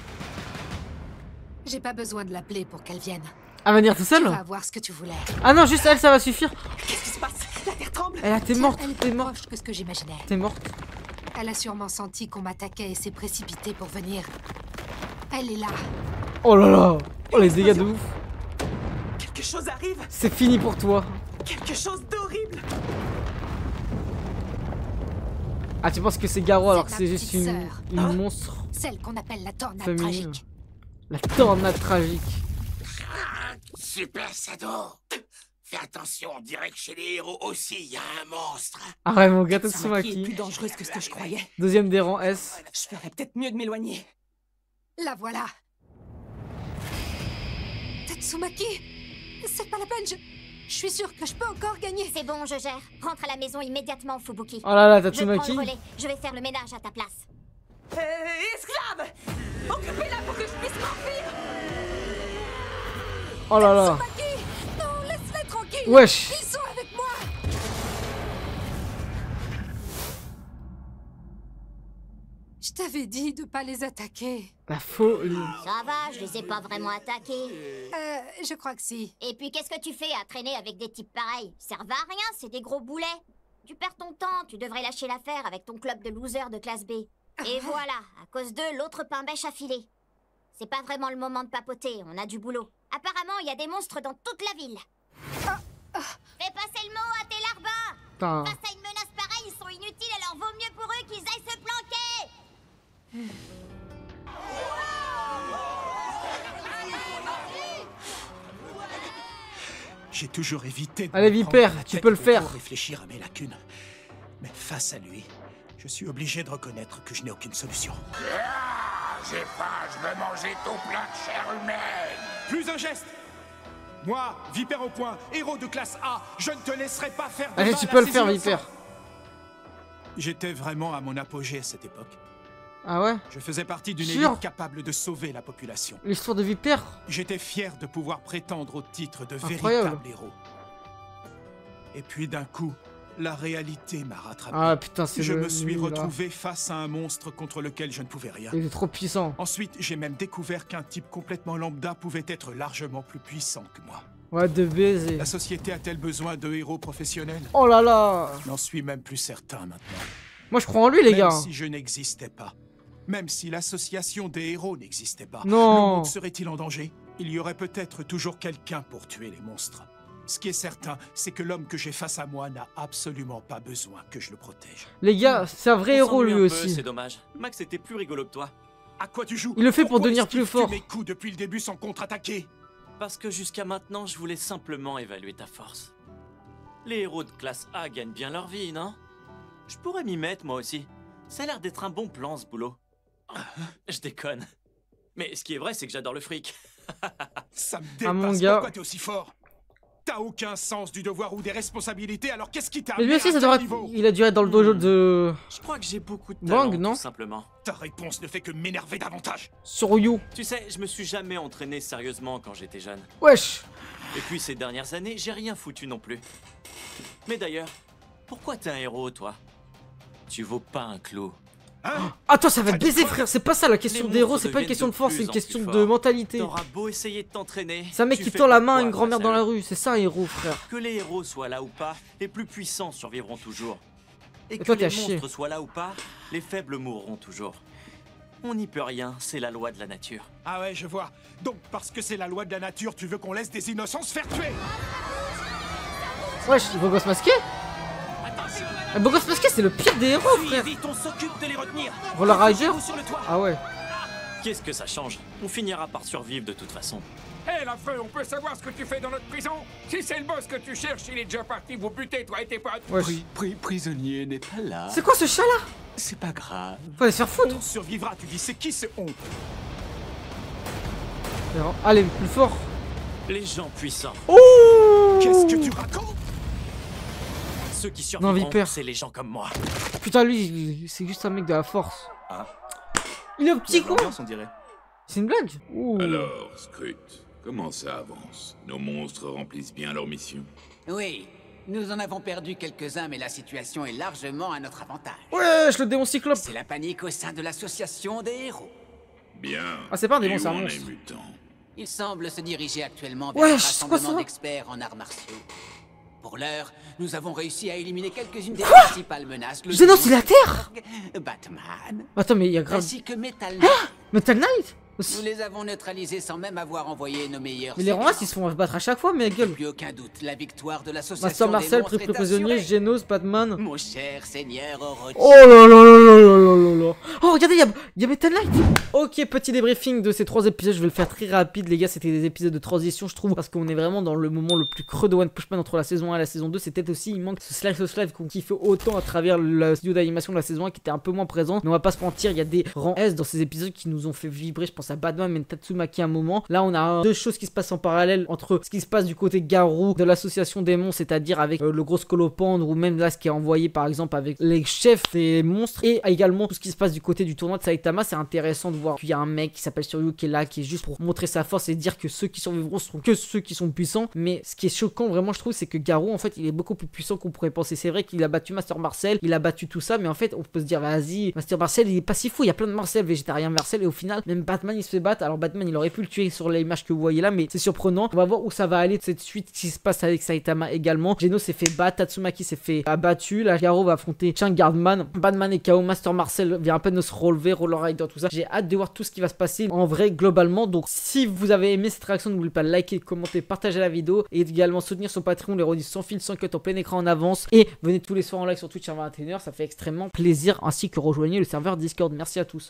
J'ai pas besoin de l'appeler pour qu'elle vienne. À venir tout seul? Tu vas avoir ce que tu voulais. Ah non, juste elle, ça va suffire. Qu'est-ce qui se passe? La terre tremble. T'es morte, Elle est plus proche que ce que j'imaginais. T'es morte. Elle a sûrement senti qu'on m'attaquait et s'est précipitée pour venir. Elle est là. Oh là là. Oh les dégâts de ouf. Quelque chose arrive. C'est fini pour toi. Quelque chose d'horrible. Ah, tu penses que c'est Garou alors que c'est juste une monstre? Celle qu'on appelle la tornade féminine. tragique. La tornade tragique. Super Sado. Fais attention, on dirait que chez les héros aussi, il y a un monstre. Ah ouais, mon gars, Tatsumaki est Tatsumaki. plus dangereuse que ce que je croyais. Deuxième des rangs S. Je ferais peut-être mieux de m'éloigner. La voilà. Tatsumaki, c'est pas la peine, je suis sûre que je peux encore gagner. C'est bon, je gère. Rentre à la maison immédiatement, Fubuki. Oh là là, Je Tatsumaki. prends le relais. Je vais faire le ménage à ta place. Esclave! Occupez-la pour que je puisse m'enfuir! Oh là là. Tatsumaki, non, laisse-les tranquilles. Wesh. Ils sont avec moi. Je t'avais dit de pas les attaquer. La folie. Ça va, je les ai pas vraiment attaqués. Je crois que si. Et puis qu'est-ce que tu fais à traîner avec des types pareils? Ils servent à rien, c'est des gros boulets. Tu perds ton temps, tu devrais lâcher l'affaire avec ton club de losers de classe B. Et voilà, à cause d'eux, l'autre pain bêche a filé. C'est pas vraiment le moment de papoter, on a du boulot. Apparemment, il y a des monstres dans toute la ville. Fais passer le mot à tes larbins. Putain. Face à une menace pareille, ils sont inutiles, alors vaut mieux pour eux qu'ils aillent se planquer. J'ai toujours évité de Allez, me prendre Vipère, la tu tête peux le pour faire. réfléchir à mes lacunes. Mais face à lui, je suis obligé de reconnaître que je n'ai aucune solution. J'ai faim, je veux manger ton plat de chair humaine. Plus un geste! Moi, Vipère au point, héros de classe A, je ne te laisserai pas faire de Allez, mal tu à peux le ces faire, innocents. Vipère. J'étais vraiment à mon apogée à cette époque. Ah ouais? Je faisais partie d'une élite capable de sauver la population. L'histoire de Viper? J'étais fier de pouvoir prétendre au titre de véritable héros. Et puis d'un coup, la réalité m'a rattrapé. Ah putain, c'est Je me suis retrouvé face à un monstre contre lequel je ne pouvais rien. Il est trop puissant. Ensuite, j'ai même découvert qu'un type complètement lambda pouvait être largement plus puissant que moi. Ouais, de baiser. La société a-t-elle besoin de héros professionnels? Oh là là! Je n'en suis même plus certain maintenant. Moi je crois en lui les gars. Même si je n'existais pas, même si l'association des héros n'existait pas, non. Le monde serait-il en danger? Il y aurait peut-être toujours quelqu'un pour tuer les monstres. Ce qui est certain, c'est que l'homme que j'ai face à moi n'a absolument pas besoin que je le protège. Les gars, c'est un vrai héros lui aussi. C'est dommage. Max était plus rigolo que toi. À quoi tu joues? Il le fait pour devenir plus fort. Mes coups depuis le début sans contre-attaquer. Parce que jusqu'à maintenant, je voulais simplement évaluer ta force. Les héros de classe A gagnent bien leur vie, non? Je pourrais m'y mettre moi aussi. Ça a l'air d'être un bon plan ce boulot. Je déconne. Mais ce qui est vrai, c'est que j'adore le fric. Ça me dépasse. Pourquoi t'es aussi fort? T'as aucun sens du devoir ou des responsabilités, alors qu'est-ce qui t'a amené à ce niveau? Il a dû être dans le dojo de... Je crois que j'ai beaucoup de talent, non? tout simplement. Ta réponse ne fait que m'énerver davantage. Sur You. Tu sais, je me suis jamais entraîné sérieusement quand j'étais jeune. Wesh. Et puis ces dernières années, j'ai rien foutu non plus. Mais d'ailleurs, pourquoi t'es un héros, toi? Tu vaux pas un clou. Hein? Attends, ça va te baiser, frère. C'est pas ça la question d'héros, c'est pas une question de force, c'est une question de mentalité. T'auras beau essayer de t'entraîner. C'est un mec qui tend la main à une grand-mère dans la rue, c'est ça un héros, frère. Que les héros soient là ou pas, les plus puissants survivront toujours. Et que toi, les monstres soient là ou pas, les faibles mourront toujours. On n'y peut rien, c'est la loi de la nature. Ah ouais, je vois. Donc parce que c'est la loi de la nature, tu veux qu'on laisse des innocents se faire tuer? Wesh, il va se masquer? Le beau gosse masqué, c'est le pire des héros, frère. Vite, on s'occupe de les retenir. Roller Rider? Ah ouais. Qu'est-ce que ça change? On finira par survivre de toute façon. Hé, la feu, on peut savoir ce que tu fais dans notre prison? Si c'est le boss que tu cherches, il est déjà parti vous buter, toi et tes potes. Prisonnier n'est pas là. C'est quoi ce chat là? C'est pas grave. Faut aller se faire foutre. On survivra, tu dis, c'est qui ce on? Allez, plus fort. Les gens puissants. Oh! Qu'est-ce que tu racontes? Ceux qui survivront, c'est les gens comme moi. Putain, lui, c'est juste un mec de la force. Ah. Il est un petit con. C'est une blague? Alors, Scrut, comment ça avance? Nos monstres remplissent bien leur mission? Oui, nous en avons perdu quelques-uns, mais la situation est largement à notre avantage. Ouais, le démon cyclope. C'est la panique au sein de l'association des héros. Bien. Ah, c'est pas un démon, c'est un monstre. Il semble se diriger actuellement vers un rassemblement d'experts en arts martiaux. Pour l'heure, nous avons réussi à éliminer quelques-unes des principales menaces. Genos, il est à terre. Batman. Attends, mais il y a grave... Ainsi que Metal Knight. Metal Knight? Nous les avons neutralisés sans même avoir envoyé nos meilleurs. Mais les rangs ils se font battre à chaque fois, mais gueule. Plus aucun doute, la victoire de l'association. Master Marcel, pris prisonnier, Genos, Batman. Mon cher Seigneur Orochi. Oh là là là là là là. Oh, regardez, il y a Metal Knight. Ok, petit débriefing de ces 3 épisodes. Je vais le faire très rapide, les gars. C'était des épisodes de transition, je trouve, parce qu'on est vraiment dans le moment le plus creux de One Punch Man entre la saison 1 et la saison 2. C'était aussi, il manque ce slice of life qu'on kiffe autant à travers le studio d'animation de la saison 1 qui était un peu moins présent. Mais on va pas se mentir, il y a des rangs S dans ces épisodes qui nous ont fait vibrer. Je pense à Batman, mais Tatsumaki à un moment. Là, on a deux choses qui se passent en parallèle entre ce qui se passe du côté Garou de l'association des monstres, c'est-à-dire avec le gros scolopendre, ou même là ce qui est envoyé par exemple avec les chefs des monstres, et également tout ce qui se passe du côté du tournoi de Saitama. C'est intéressant de voir qu'il y a un mec qui s'appelle Shiryu qui est là, qui est juste pour montrer sa force et dire que ceux qui survivront seront que ceux qui sont puissants. Mais ce qui est choquant vraiment, je trouve, c'est que Garou en fait il est beaucoup plus puissant qu'on pourrait penser. C'est vrai qu'il a battu Master Marcel, il a battu tout ça, mais en fait on peut se dire vas-y, Master Marcel il est pas si fou, il y a plein de Marcel, végétarien Marcel, et au final même Batman il se fait battre. Alors Batman il aurait pu le tuer sur l'image que vous voyez là, mais c'est surprenant. On va voir où ça va aller de cette suite qui se passe avec Saitama également. Genos s'est fait battre, Tatsumaki s'est fait abattu, là Garou va affronter Chang Guardman, Batman et KO, Master Marcel vient à peine de se relever, Roller Rider, tout ça. J'ai hâte de voir tout ce qui va se passer en vrai globalement. Donc si vous avez aimé cette réaction, n'oubliez pas de liker, commenter, partager la vidéo et également soutenir son Patreon, les rediffs sans fil, sans cut, en plein écran en avance, et venez tous les soirs en live sur Twitch à 21h, ça fait extrêmement plaisir, ainsi que rejoignez le serveur Discord. Merci à tous.